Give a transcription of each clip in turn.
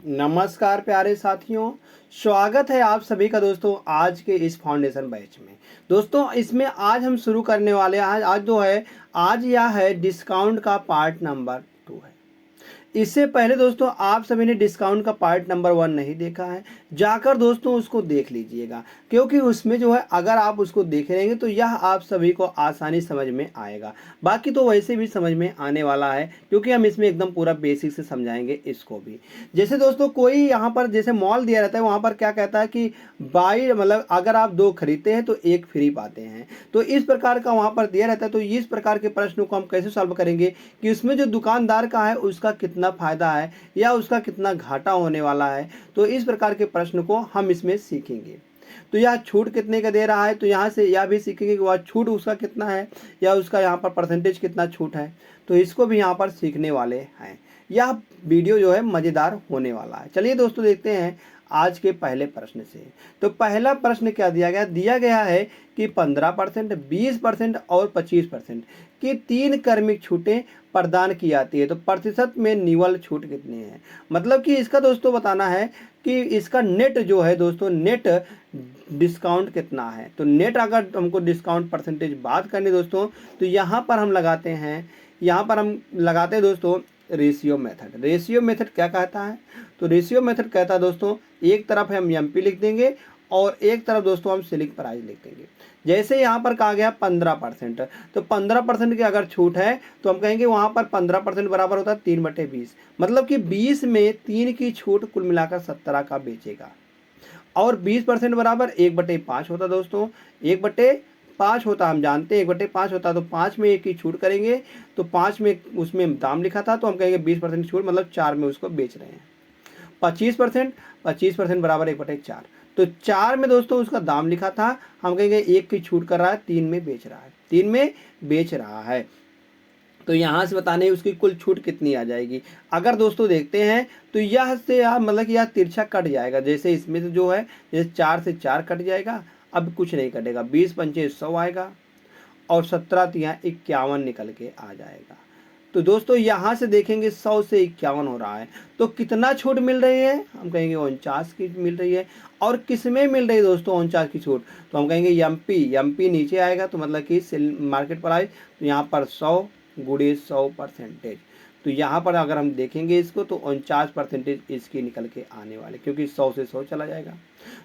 नमस्कार प्यारे साथियों, स्वागत है आप सभी का दोस्तों आज के इस फाउंडेशन बैच में। दोस्तों इसमें आज हम शुरू करने वाले हैं। आज जो है आज यह है डिस्काउंट का पार्ट नंबर 2 है। इससे पहले दोस्तों आप सभी ने डिस्काउंट का पार्ट नंबर 1 नहीं देखा है, जाकर दोस्तों उसको देख लीजिएगा, क्योंकि उसमें जो है अगर आप उसको देख रहेंगे तो यह आप सभी को आसानी समझ में आएगा। बाकी तो वैसे भी समझ में आने वाला है, क्योंकि हम इसमें एकदम पूरा बेसिक से समझाएंगे इसको भी। जैसे दोस्तों कोई यहाँ पर जैसे मॉल दिया रहता है, वहाँ पर क्या कहता है कि बाई मतलब अगर आप 2 खरीदते हैं तो 1 फ्री पाते हैं। तो इस प्रकार का वहाँ पर दिया रहता है। तो इस प्रकार के प्रश्नों को हम कैसे सॉल्व करेंगे कि उसमें जो दुकानदार का है उसका कितना फायदा है या उसका कितना घाटा होने वाला है। तो इस प्रकार के प्रश्न को हम इसमें सीखेंगे। तो यह छूट कितने का दे रहा है, तो यहाँ से यह भी सीखेंगे कि वह छूट उसका कितना है या उसका यहाँ पर परसेंटेज कितना छूट है। तो इसको भी यहाँ पर सीखने वाले हैं। यह वीडियो जो है मज़ेदार होने वाला है। चलिए दोस्तों देखते हैं आज के पहले प्रश्न से। तो पहला प्रश्न क्या दिया गया है कि 15%, 20% और 25% की 3 क्रमिक छूटें प्रदान की जाती है। तो प्रतिशत में निवल छूट कितनी है, मतलब कि इसका दोस्तों बताना है कि इसका नेट जो है दोस्तों नेट डिस्काउंट कितना है। तो नेट अगर हमको डिस्काउंट परसेंटेज बात करनी दोस्तों, तो यहाँ पर हम लगाते हैं दोस्तों रेशियो मेथड। रेशियो मेथड क्या कहता है, तो रेशियो मेथड कहता है दोस्तों एक तरफ हम एमपी लिख देंगे और एक तरफ दोस्तों हम सेलिंग प्राइस लिख देंगे। जैसे यहाँ पर कहा गया 15%, तो 15% की अगर छूट है तो हम कहेंगे वहाँ पर 15% बराबर होता है 3/20, मतलब कि 20 में 3 की छूट कुल मिलाकर 17 का बेचेगा। और 20% बराबर 1/5 होता दोस्तों, 1/5 होता, हम जानते हैं 1/5 होता, तो 5 में 1 की छूट करेंगे। तो 5 में उसमें दाम लिखा था तो हम कहेंगे 20% छूट, मतलब 4 में उसको बेच रहे हैं। 25% बराबर 1/4, तो 4 में दोस्तों उसका दाम लिखा था, हम कहेंगे 1 की छूट कर रहा है, 3 में बेच रहा है। तो यहाँ से बताने उसकी कुल छूट कितनी आ जाएगी। अगर दोस्तों देखते हैं तो यह से यह मतलब कि यह तिरछा कट जाएगा। जैसे इसमें से जो है जैसे 4 से 4 कट जाएगा, अब कुछ नहीं कटेगा, 20 पंचे 100 आएगा और 17 तिया 51 निकल के आ जाएगा। तो दोस्तों यहाँ से देखेंगे 100 से 51 हो रहा है, तो कितना छूट मिल रही है, हम कहेंगे 49 की मिल रही है। और किस में मिल रही है दोस्तों 49 की छूट, तो हम कहेंगे एमपी नीचे आएगा, तो मतलब कि मार्केट प्राइस, तो यहाँ पर 100 गुणे 100%। तो यहाँ पर अगर हम देखेंगे इसको तो 49% इसकी निकल के आने वाले, क्योंकि 100 से 100 चला जाएगा।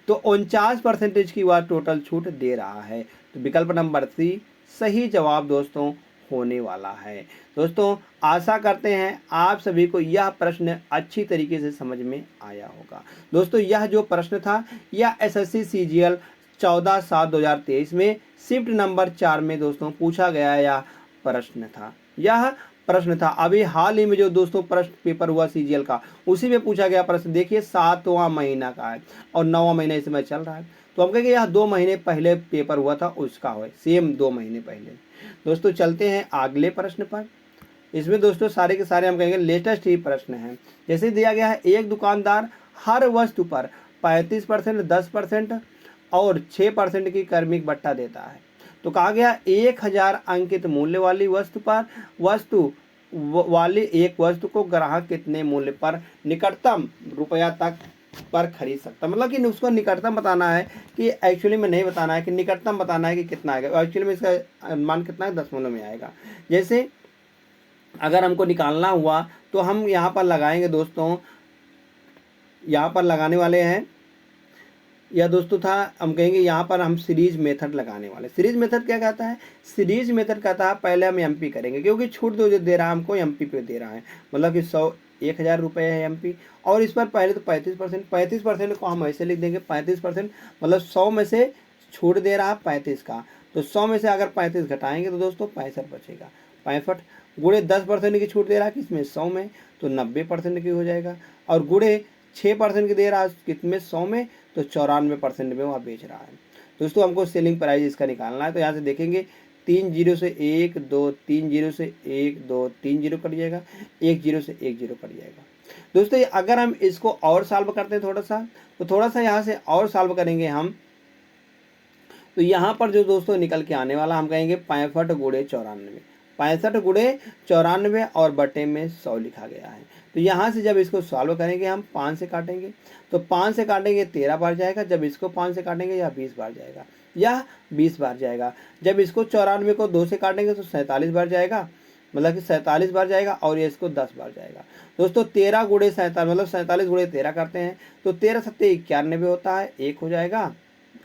तो 49% की वह टोटल छूट दे रहा है। तो विकल्प नंबर 3 सही जवाब दोस्तों होने वाला है। दोस्तों आशा करते हैं आप सभी को यह प्रश्न अच्छी तरीके से समझ में आया होगा। दोस्तों यह जो प्रश्न था यह एसएससी सीजीएल 14/7/2023 में शिफ्ट नंबर 4 में दोस्तों पूछा गया यह प्रश्न था। अभी हाल ही में जो दोस्तों प्रश्न पेपर हुआ सीजीएल का, उसी में पूछा गया प्रश्न। देखिए 7वां महीना का है और 9वां महीना इस समय चल रहा है, तो हम कहेंगे यह 2 महीने पहले पेपर हुआ था उसका है, सेम 2 महीने पहले। दोस्तों चलते हैं अगले प्रश्न पर। इसमें दोस्तों सारे के सारे हम कहेंगे लेटेस्ट ही प्रश्न हैं। जैसे दिया गया है एक दुकानदार हर वस्तु पर 35%, 10% और 6% की क्रमिक बट्टा देता है। तो कहा गया 1000 अंकित मूल्य वाली एक वस्तु को ग्राहक कितने मूल्य पर निकटतम रुपया तक पर खरीद सकता, मतलब कि उसको निकटतम बताना है कि एक्चुअली में नहीं बताना है कि निकटतम बताना है कि कितना आएगा। एक्चुअली में इसका मान कितना है, दशमलव में आएगा। जैसे अगर हमको निकालना हुआ तो हम यहाँ पर लगाएंगे दोस्तों, यहाँ पर लगाने वाले हैं या दोस्तों था, हम कहेंगे यहाँ पर हम सीरीज मेथड लगाने वाले। सीरीज मेथड क्या कहता है, सीरीज मेथड कहता है पहले हम एमपी करेंगे, क्योंकि छूट जो दे रहा है हमको एमपी पे दे रहा है, मतलब कि 1000 रुपये है एमपी। और इस पर पहले तो 35% को हम ऐसे लिख देंगे 35%, मतलब 100 में से छूट दे रहा है 35 का, तो 100 में से अगर 35 घटाएंगे तो दोस्तों 65 बचेगा। 65 गुणे 10% की छूट दे रहा है किसमें, 100 में, तो 90% की हो जाएगा। और गुणे 6% की दे रहा है कितने, 100 में, तो 94% में वह बेच रहा है। दोस्तों हमको सेलिंग प्राइस इसका निकालना है। तो यहाँ से देखेंगे 3 0 से 1 2, 3 0 से 1 2, 3 0 कट जाएगा, 1 0 से 1 0 कट जाएगा। दोस्तों अगर हम इसको और सॉल्व करते हैं थोड़ा सा यहाँ से और सॉल्व करेंगे हम, तो यहाँ पर जो दोस्तों निकल के आने वाला हम कहेंगे 65 गुणे 94, 65 गुणे 94 और बटे में 100 लिखा गया है। तो यहाँ से जब इसको सॉल्व करेंगे हम 5 से काटेंगे, तो 5 से काटेंगे 13 बार जाएगा, जब इसको 5 से काटेंगे यह 20 बार जाएगा, यह 20 बार जाएगा। जब इसको 94 को 2 से काटेंगे तो 47 बार जाएगा, मतलब कि 47 बार जाएगा, और ये इसको 10 बार जाएगा। दोस्तों 13 गुणे 47 मतलब 47 गुणे 13 करते हैं तो 13 सत्ते 91 होता है, 1 हो जाएगा।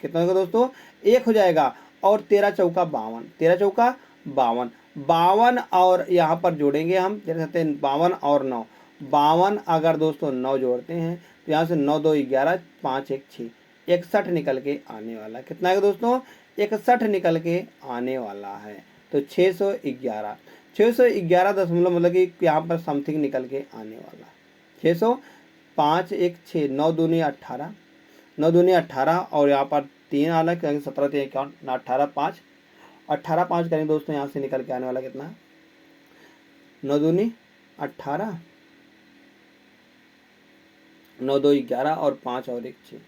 कितना होगा दोस्तों? 1 हो जाएगा। और 13 चौका 52, 13 चौका 52, 52 और यहाँ पर जोड़ेंगे हम 13 सत्ते 52 और 9, 52 अगर दोस्तों 9 जोड़ते हैं तो यहाँ से 9 2 11, 5 1 6, 61 निकल के आने वाला। कितना है दोस्तों? 61 निकल के आने वाला है। तो 611, 611 दशमलव मतलब कि यहाँ पर समथिंग निकल के आने वाला। 600, 5 1 6, 9 दूनी 18, 9 दूनी 18 और यहाँ पर 3 आना करेंगे 17 3 51, 18 5, 18 5 करेंगे दोस्तों, यहाँ से निकल के आने वाला कितना? 9 दूनी 18, 9 2 11 और 5 और 1 6,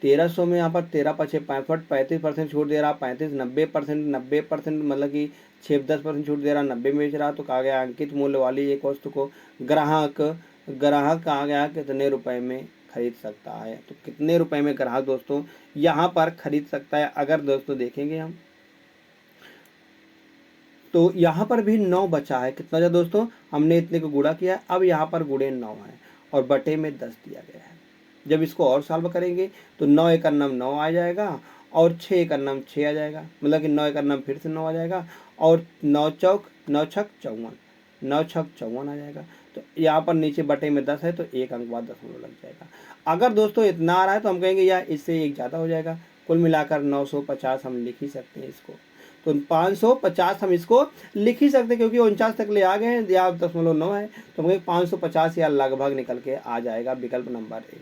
1300 में यहाँ पर 13 5 65, 35% छूट दे रहा, 35 90%, 90% मतलब कि 6-10% छूट दे रहा, 90 में बेच रहा। तो कहा गया अंकित मूल्य वाली एक वस्तु को ग्राहक कहा गया कितने रुपए में खरीद सकता है। तो कितने रुपए में ग्राहक दोस्तों यहाँ पर खरीद सकता है, अगर दोस्तों देखेंगे हम तो यहाँ पर भी 9 बचा है। कितना जा दोस्तों? हमने इतने को गुणा किया है, अब यहाँ पर गुणे 9 है और बटे में 10 दिया गया है। जब इसको और सॉल्व करेंगे तो 9 एक अन्नम 9 आ जाएगा और 6 एक अन्नम 6 आ जाएगा, मतलब कि 9 एक अन्नम फिर से 9 आ जाएगा और 9 छक 54, 9 छक 54 आ जाएगा। तो यहाँ पर नीचे बटे में 10 है तो एक अंक बाद दशमलव लग जाएगा। अगर दोस्तों इतना आ रहा है तो हम कहेंगे यार इससे एक ज़्यादा हो जाएगा। कुल मिलाकर 950 हम लिख ही सकते हैं इसको। तो 550 हम इसको लिख ही सकते हैं क्योंकि 49 तक ले आ गए हैं, या 0.9 है तो हम 550 या लगभग निकल के आ जाएगा। विकल्प नंबर ए,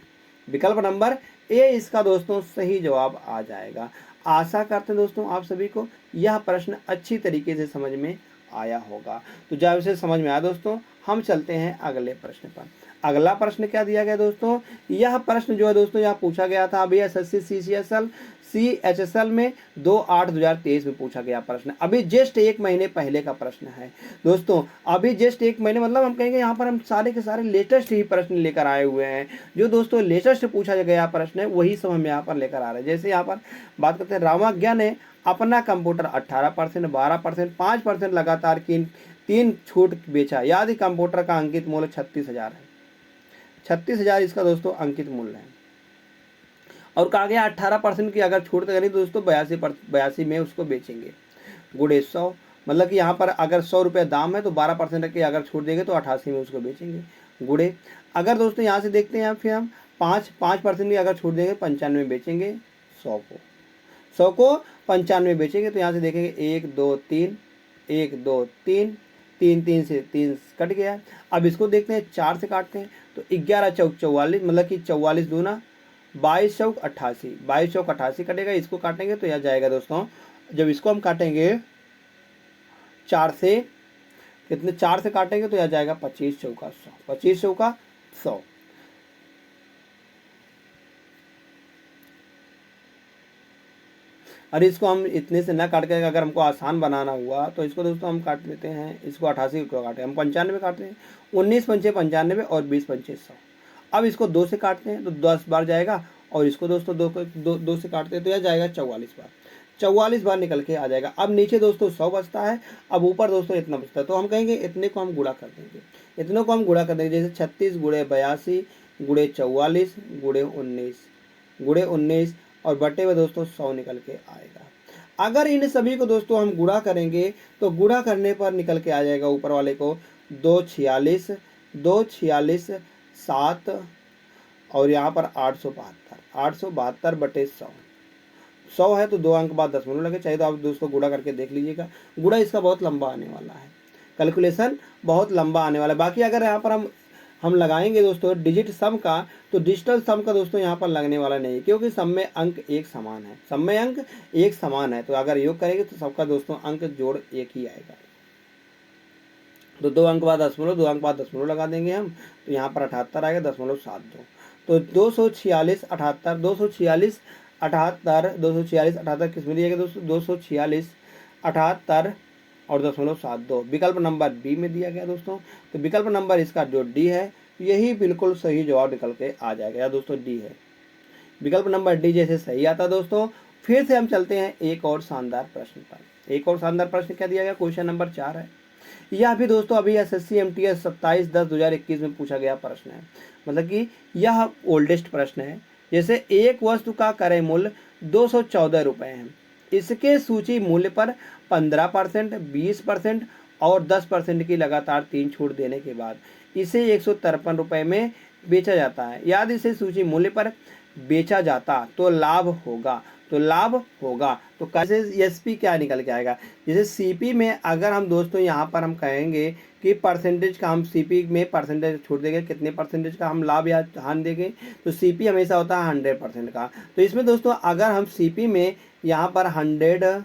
विकल्प नंबर ए इसका दोस्तों सही जवाब आ जाएगा। आशा करते हैं दोस्तों आप सभी को यह प्रश्न अच्छी तरीके से समझ में आया होगा। तो जब इसे समझ में आया दोस्तों, हम चलते हैं अगले प्रश्न पर। अगला प्रश्न क्या दिया गया दोस्तों? यह प्रश्न जो है दोस्तों यहाँ पूछा गया था अभी एसएससी CHSL में 2/8/2023 में पूछा गया प्रश्न। अभी जस्ट 1 महीने पहले का प्रश्न है दोस्तों। अभी जस्ट 1 महीने मतलब हम कहेंगे यहाँ पर हम सारे के सारे लेटेस्ट ही प्रश्न लेकर आए हुए हैं। जो दोस्तों लेटेस्ट पूछा गया प्रश्न है वही सब हम यहाँ पर लेकर आ रहे हैं। जैसे यहाँ पर बात करते हैं, रामाज्ञा ने अपना कंप्यूटर 18%, 12%, 5% लगातार 3 छूट बेचा, यदि कंप्यूटर का अंकित मूल्य 36,000 है। 36,000 इसका दोस्तों अंकित मूल्य है। और कहा गया 18% की अगर छूट करें तो दोस्तों 82 में उसको बेचेंगे। गुणे 100 मतलब कि यहाँ पर अगर 100 रुपये दाम है तो 12% की अगर छूट देंगे तो 88 में उसको बेचेंगे। गुणे अगर दोस्तों यहाँ से देखते हैं फिर हम 5% की अगर छूट देंगे 95 में बेचेंगे। 100 को 95 में बेचेंगे। तो यहाँ से देखेंगे 1 2 3, 1 2 3, 3 3 से 3 कट गया। अब इसको देखते हैं 4 से काटते हैं तो 11 चौक 44 मतलब कि 44 दूना 22 चौक 88, 22 चौक 88 कटेगा। इसको काटेंगे तो यह जाएगा दोस्तों, जब इसको हम काटेंगे 4 से, कितने 4 से काटेंगे तो यह जाएगा 25 चौका 100, 25 चौका 100। और इसको हम इतने से ना काट के अगर हमको आसान बनाना हुआ तो इसको दोस्तों हम काट लेते हैं, इसको 88 को काटे हम 95 काटते हैं। 19 पंचे 95 और 20 पंचे 100। अब इसको 2 से काटते हैं तो 10 बार जाएगा और इसको दोस्तों 2 से काटते हैं तो यह जाएगा 44 बार, 44 बार निकल के आ जाएगा। अब नीचे दोस्तों 100 बचता है, अब ऊपर दोस्तों इतना बचता है तो हम कहेंगे इतने को हम गुणा कर देंगे, इतने को हम गुणा कर देंगे। जैसे 36 गुणे 82 गुणे 44 गुणे 19 और बटे में दोस्तों 100 निकल के आएगा। अगर इन सभी को दोस्तों हम गुणा करेंगे तो गुणा करने पर निकल के आ जाएगा ऊपर वाले को 246 7 और यहाँ पर 872 बटे 100 है तो 2 अंक बाद दशमलव लगे। चाहिए तो आप दोस्तों गुणा करके देख लीजिएगा। गुणा इसका बहुत लंबा आने वाला है, कैलकुलेशन बहुत लंबा आने वाला है। बाकी अगर यहाँ पर हम लगाएंगे दोस्तों डिजिट सम का तो डिजिटल सम का दोस्तों यहाँ पर लगने वाला नहीं, क्योंकि सब में अंक एक समान है, सब में अंक एक समान है। तो अगर योग करेंगे तो सबका दोस्तों अंक जोड़ एक ही आएगा। तो 2 अंक बाद दशमलव, 2 अंक बाद दशमलव लगा देंगे हम तो यहाँ पर 78 आएगा 0.72। तो 246 78 246 78 246 78 किस में दिया गया दोस्तों? 246 78 और 0.72 विकल्प नंबर बी में दिया गया दोस्तों। तो विकल्प नंबर इसका जो डी है यही बिल्कुल सही जवाब निकल के आ जाएगा। या दोस्तों डी है, विकल्प नंबर डी जैसे सही आता है दोस्तों। फिर से हम चलते हैं एक और शानदार प्रश्न पर। एक और शानदार प्रश्न क्या दिया गया, क्वेश्चन नंबर 4 है। यह भी दोस्तों अभी SSC MTS 27/10/2021 में पूछा गया प्रश्न है, मतलब कि यह ओल्डेस्ट प्रश्न है। जैसे एक वस्तु का क्रय मूल्य 214 रुपये है, इसके सूची मूल्य पर 15%, 20% और 10% की लगातार 3 छूट देने के बाद इसे 153 रुपये में बेचा जाता है। यदि इसे सूची मूल्य पर बेचा जाता तो लाभ होगा। तो लाभ होगा तो कैसे एसपी क्या निकल के आएगा। जैसे सीपी में अगर हम दोस्तों यहाँ पर हम कहेंगे कि परसेंटेज का हम सीपी में परसेंटेज छोड़ देंगे, कितने परसेंटेज का हम लाभ या हानि देंगे, तो सीपी हमेशा होता है 100% का। तो इसमें दोस्तों अगर हम सीपी में यहाँ पर 100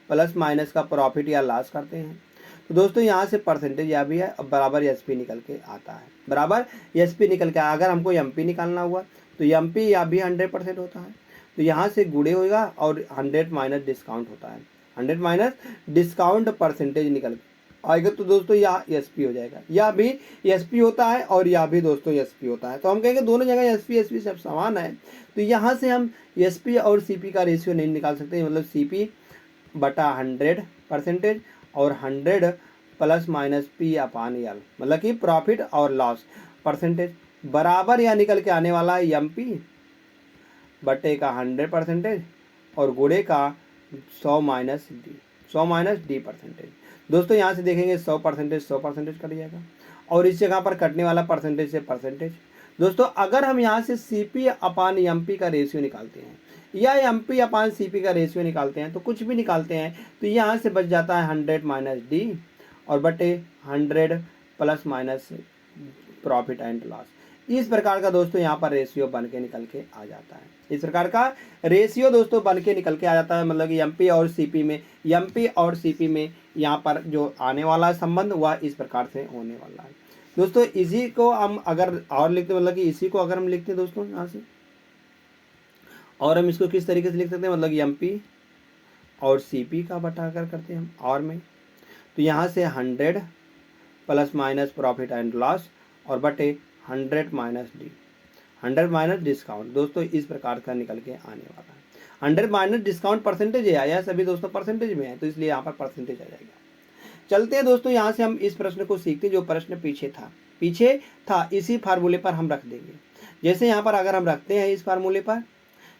प्लस माइनस का प्रॉफिट या लॉस करते हैं तो दोस्तों यहाँ से परसेंटेज या भी है बराबर एसपी निकल के आता है, बराबर एसपी निकल के। अगर हमको एमपी निकालना हुआ तो एमपी या भी 100% होता है, तो यहाँ से गुणे होगा और 100 माइनस डिस्काउंट होता है, 100 माइनस डिस्काउंट परसेंटेज निकल आएगा। तो दोस्तों यह एसपी हो जाएगा, यह भी एसपी होता है और यह भी दोस्तों एसपी होता है। तो हम कहेंगे दोनों जगह एसपी सब समान है। तो यहाँ से हम एसपी और सीपी का रेशियो नहीं निकाल सकते, मतलब सीपी बटा 100% और 100 प्लस माइनस पी अपान एल, मतलब कि प्रॉफिट और लॉस परसेंटेज बराबर या निकल के आने वाला है एमपी बटे का 100% और गुणे का 100 minus D, 100 minus D percentage. दोस्तों यहाँ से देखेंगे 100% कट जाएगा और इस जगह पर कटने वाला परसेंटेज से परसेंटेज। दोस्तों अगर हम यहाँ से सीपी अपान एमपी का रेशियो निकालते हैं या एमपी अपान सीपी का रेशियो निकालते हैं, तो कुछ भी निकालते हैं तो यहाँ से बच जाता है 100 माइनस डी और बटे 100 plus minus profit and loss. इस प्रकार का दोस्तों यहाँ पर रेशियो बन के निकल के आ जाता है, इस प्रकार का रेशियो दोस्तों बन के निकल के आ जाता है। मतलब कि एमपी और सीपी में यहाँ पर जो आने वाला संबंध वह इस प्रकार से होने वाला है। दोस्तों इसी को हम अगर और लिखते, मतलब कि इसी को अगर हम लिखते हैं दोस्तों यहाँ से, और हम इसको किस तरीके से लिख सकते हैं, मतलब कि एमपी और सीपी का बटा अगर करते हैं हम और में, तो यहाँ से 100 plus minus profit and loss और बटे 100 माइनस डी, 100 माइनस डिस्काउंट। दोस्तों इस प्रकार का निकल के आने वाला है। 100 माइनस डिस्काउंट परसेंटेज है, आया सभी दोस्तों परसेंटेज में है, तो इसलिए यहाँ पर परसेंटेज आ जाएगा। चलते हैं दोस्तों यहाँ से हम इस प्रश्न को सीखते हैं। जो प्रश्न पीछे था इसी फार्मूले पर हम रख देंगे। जैसे यहाँ पर अगर हम रखते हैं इस फार्मूले पर,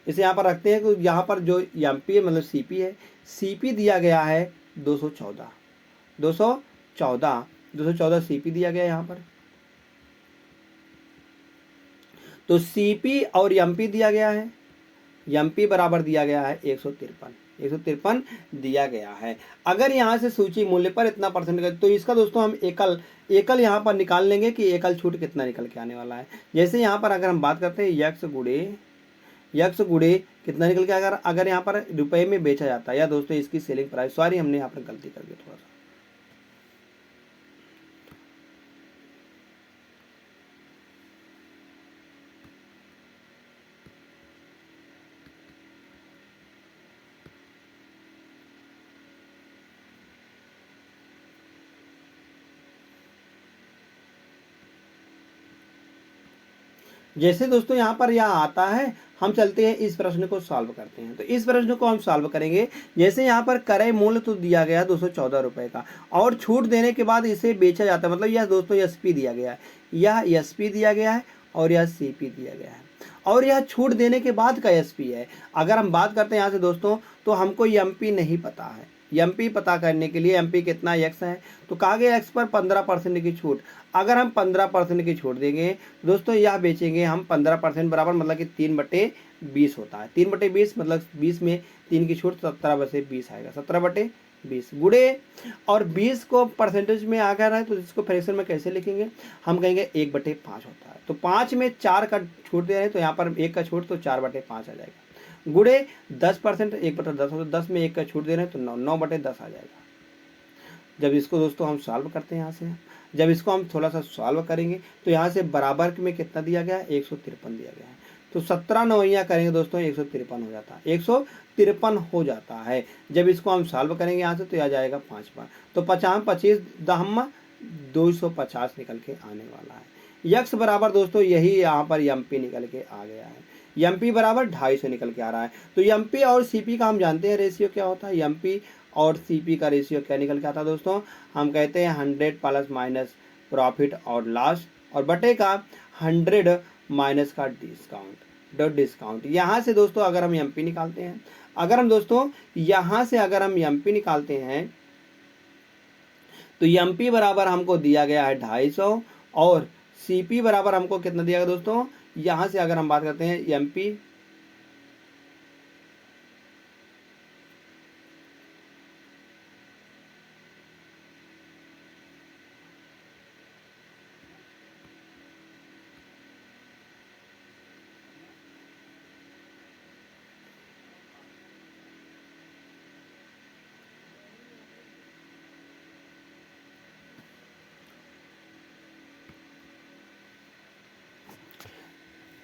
जैसे यहाँ पर रखते हैं तो यहाँ पर जो एमपी है मतलब सीपी है, सीपी दिया गया है 214 सीपी दिया गया है यहाँ पर। तो सीपी और एमपी दिया गया है, एमपी बराबर दिया गया है 153 दिया गया है। अगर यहाँ से सूची मूल्य पर इतना परसेंट तो इसका दोस्तों हम एकल यहाँ पर निकाल लेंगे कि एकल छूट कितना निकल के आने वाला है। जैसे यहाँ पर अगर हम बात करते हैं यक्स गुड़े कितना निकल के, अगर यहाँ पर रुपए में बेचा जाता है, या दोस्तों इसकी सेलिंग प्राइस, सॉरी हमने यहाँ पर गलती कर दी थोड़ा सा, जैसे दोस्तों यहाँ पर यह आता है, हम चलते हैं इस प्रश्न को सॉल्व करते हैं। तो इस प्रश्न को हम सॉल्व करेंगे। जैसे यहाँ पर क्रय मूल्य तो दिया गया 214 रुपये का और छूट देने के बाद इसे बेचा जाता है, मतलब यह दोस्तों एसपी दिया गया है, यह एसपी दिया गया है और यह सीपी दिया गया है और यह छूट देने के बाद का एसपी है। अगर हम बात करते हैं यहाँ से दोस्तों, तो हमको एमपी नहीं पता है। एमपी पता करने के लिए एमपी कितना एक्स है, तो कहा गया एक्स पर 15% की छूट। अगर हम 15% की छूट देंगे दोस्तों, यह बेचेंगे हम 15% बराबर, मतलब कि 3/20 होता है। 3/20 मतलब 20 में 3 की छूट 17/20 आएगा, 17/20 गुड़े और 20 को परसेंटेज में आ गया है, तो इसको फ्रैक्शन में कैसे लिखेंगे, हम कहेंगे 1/5 होता है। तो 5 में 4 का छूट दे रहे हैं, तो यहाँ पर 1 का छूट तो 4/5 आ जाएगा। गुड़े 10%, 1/10 होता है, 10 में 1 का छूट दे रहे हैं तो 9/10 आ जाएगा। जब इसको दोस्तों हम सॉल्व करते हैं यहाँ से, जब इसको हम थोड़ा सा सॉल्व करेंगे तो यहाँ से बराबर में कितना दिया गया है, 153 दिया गया है। तो 17 नवैया करेंगे दोस्तों 153 हो जाता है, 153 हो जाता है। जब इसको हम सॉल्व करेंगे यहाँ से तो आ जाएगा 5 बार, तो 50 25 दहम्मा 250 निकल के आने वाला है। यक्स बराबर दोस्तों यही यहाँ पर एमपी निकल के आ गया है, एमपी बराबर 250 निकल के आ रहा है। तो एमपी और सीपी का हम जानते हैं रेशियो क्या होता है, एमपी और सीपी का रेशियो क्या निकल के आता है दोस्तों, हम कहते हैं 100 प्लस माइनस प्रॉफिट और लॉस और बटे का 100 माइनस का डिस्काउंट डॉट डिस्काउंट। यहाँ से दोस्तों अगर हम एमपी निकालते हैं, अगर हम दोस्तों यहाँ से अगर हम एमपी निकालते हैं तो एमपी बराबर हमको दिया गया है 250 और सीपी बराबर हमको कितना दिया गया दोस्तों, यहाँ से अगर हम बात करते हैं एमपी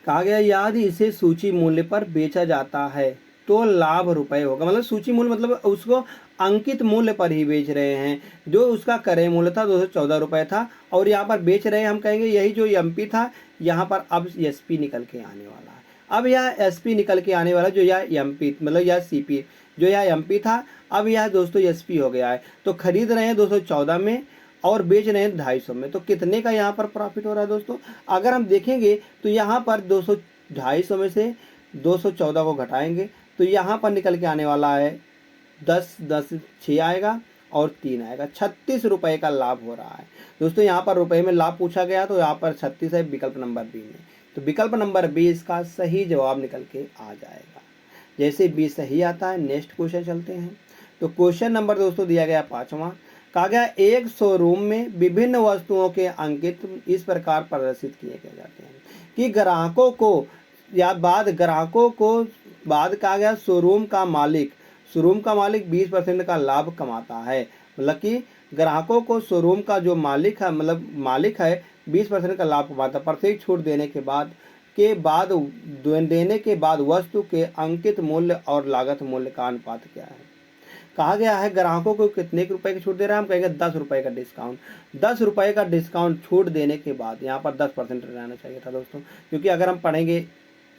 कहा गया यदि इसे सूची मूल्य पर बेचा जाता है तो लाभ रुपए होगा। मतलब सूची मूल्य मतलब उसको अंकित मूल्य पर ही बेच रहे हैं, जो उसका क्रय मूल्य था 214 रुपये था और यहाँ पर बेच रहे हैं, हम कहेंगे यही जो एमपी था यहाँ पर अब एसपी निकल के आने वाला है। अब यह एसपी निकल के आने वाला जो यह एमपी मतलब यह सीपी जो यह एमपी था अब यह दोस्तों एसपी हो गया है। तो खरीद रहे हैं 214 में और बेच रहे हैं 250 में, तो कितने का यहाँ पर प्रॉफिट हो रहा है दोस्तों, अगर हम देखेंगे तो यहाँ पर 250 में से 214 को घटाएंगे तो यहाँ पर निकल के आने वाला है 10 10 6 आएगा और 3 आएगा, 36 रुपये का लाभ हो रहा है दोस्तों। यहाँ पर रुपए में लाभ पूछा गया तो यहाँ पर 36 है विकल्प नंबर बी में, तो विकल्प नंबर बी इसका सही जवाब निकल के आ जाएगा। जैसे बी सही आता है नेक्स्ट क्वेश्चन चलते हैं। तो क्वेश्चन नंबर दोस्तों दिया गया 5वां, कहा गया एक शोरूम में विभिन्न वस्तुओं के अंकित इस प्रकार प्रदर्शित किए गए जाते हैं कि ग्राहकों को बाद कहा गया शोरूम का मालिक 20% का लाभ कमाता है। मतलब कि ग्राहकों को शोरूम का जो मालिक है मतलब मालिक है 20% का लाभ कमाता है। प्रत्येक छूट देने के बाद वस्तु के अंकित मूल्य और लागत मूल्य का अनुपात क्या है। कहा गया है ग्राहकों को कितने रुपए की छूट दे रहा है, हम कहेंगे 10 रुपये का डिस्काउंट। 10 रुपये का डिस्काउंट छूट देने के बाद यहाँ पर 10% रहना चाहिए था दोस्तों, क्योंकि अगर हम पढ़ेंगे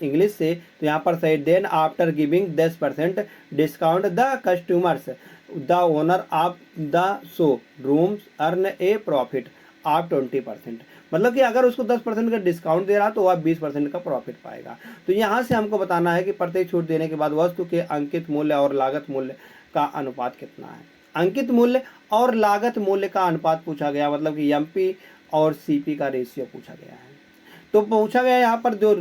इंग्लिश से तो यहाँ पर सही then after giving 10% discount the customers the owner of the showrooms earn a profit of 20%। मतलब कि अगर उसको 10% का डिस्काउंट दे रहा तो वह 20% का प्रॉफिट पाएगा। तो यहाँ से हमको बताना है कि प्रत्येक छूट देने के बाद वस्तु के अंकित मूल्य और लागत मूल्य का अनुपात कितना है। अंकित मूल्य और लागत मूल्य का अनुपात पूछा गया, मतलब कि एमपी और सीपी का रेशियो पूछा गया है। तो पूछा गया यहाँ पर जो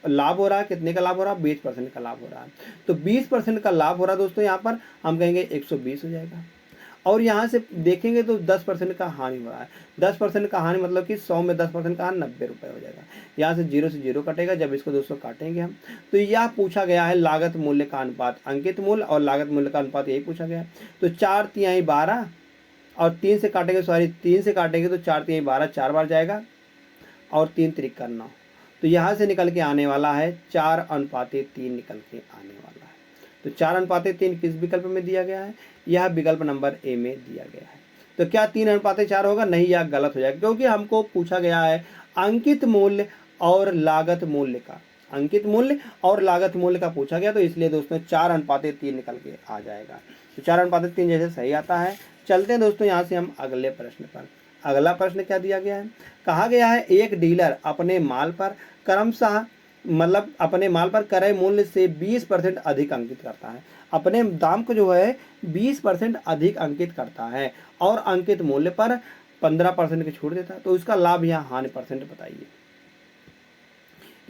लाभ हो रहा है कितने का लाभ हो रहा है, 20% का लाभ हो रहा है। तो 20% का लाभ हो रहा है दोस्तों, यहाँ पर हम कहेंगे 120 हो जाएगा। और यहाँ से देखेंगे तो 10% का हानि हो रहा है। 10% का हानि मतलब कि 100 में 10% का हानि 90 रुपये हो जाएगा। यहाँ से 0 से 0 कटेगा, जब इसको 200 काटेंगे हम तो यह पूछा गया है लागत मूल्य का अनुपात, अंकित मूल्य और लागत मूल्य का अनुपात यही पूछा गया है। तो 4 तिहाई 12 और 3 से काटेंगे 3 से काटेंगे तो 4 तिहाई 12 4 बार जाएगा और 3 त्रिक करना, तो यहाँ से निकल के आने वाला है 4:3 निकल के आने वाला है। तो 4:3 किस विकल्प में दिया गया है, यह विकल्प नंबर ए में दिया गया है। तो क्या 3:4 होगा, नहीं, यह गलत हो जाएगा, क्योंकि हमको पूछा गया है अंकित मूल्य और लागत मूल्य का, अंकित मूल्य और लागत मूल्य का पूछा गया, तो इसलिए दोस्तों 4:3 निकल के आ जाएगा। तो 4:3 जैसे सही आता है। चलते हैं दोस्तों यहाँ से हम अगले प्रश्न पर। अगला प्रश्न क्या दिया गया है, कहा गया है एक डीलर अपने माल पर क्रय मूल्य से 20% अधिक अंकित करता है, अपने दाम को जो है 20% अधिक अंकित करता है और अंकित मूल्य पर 15% की छूट देता है, तो उसका लाभ यहाँ हानि परसेंट बताइए।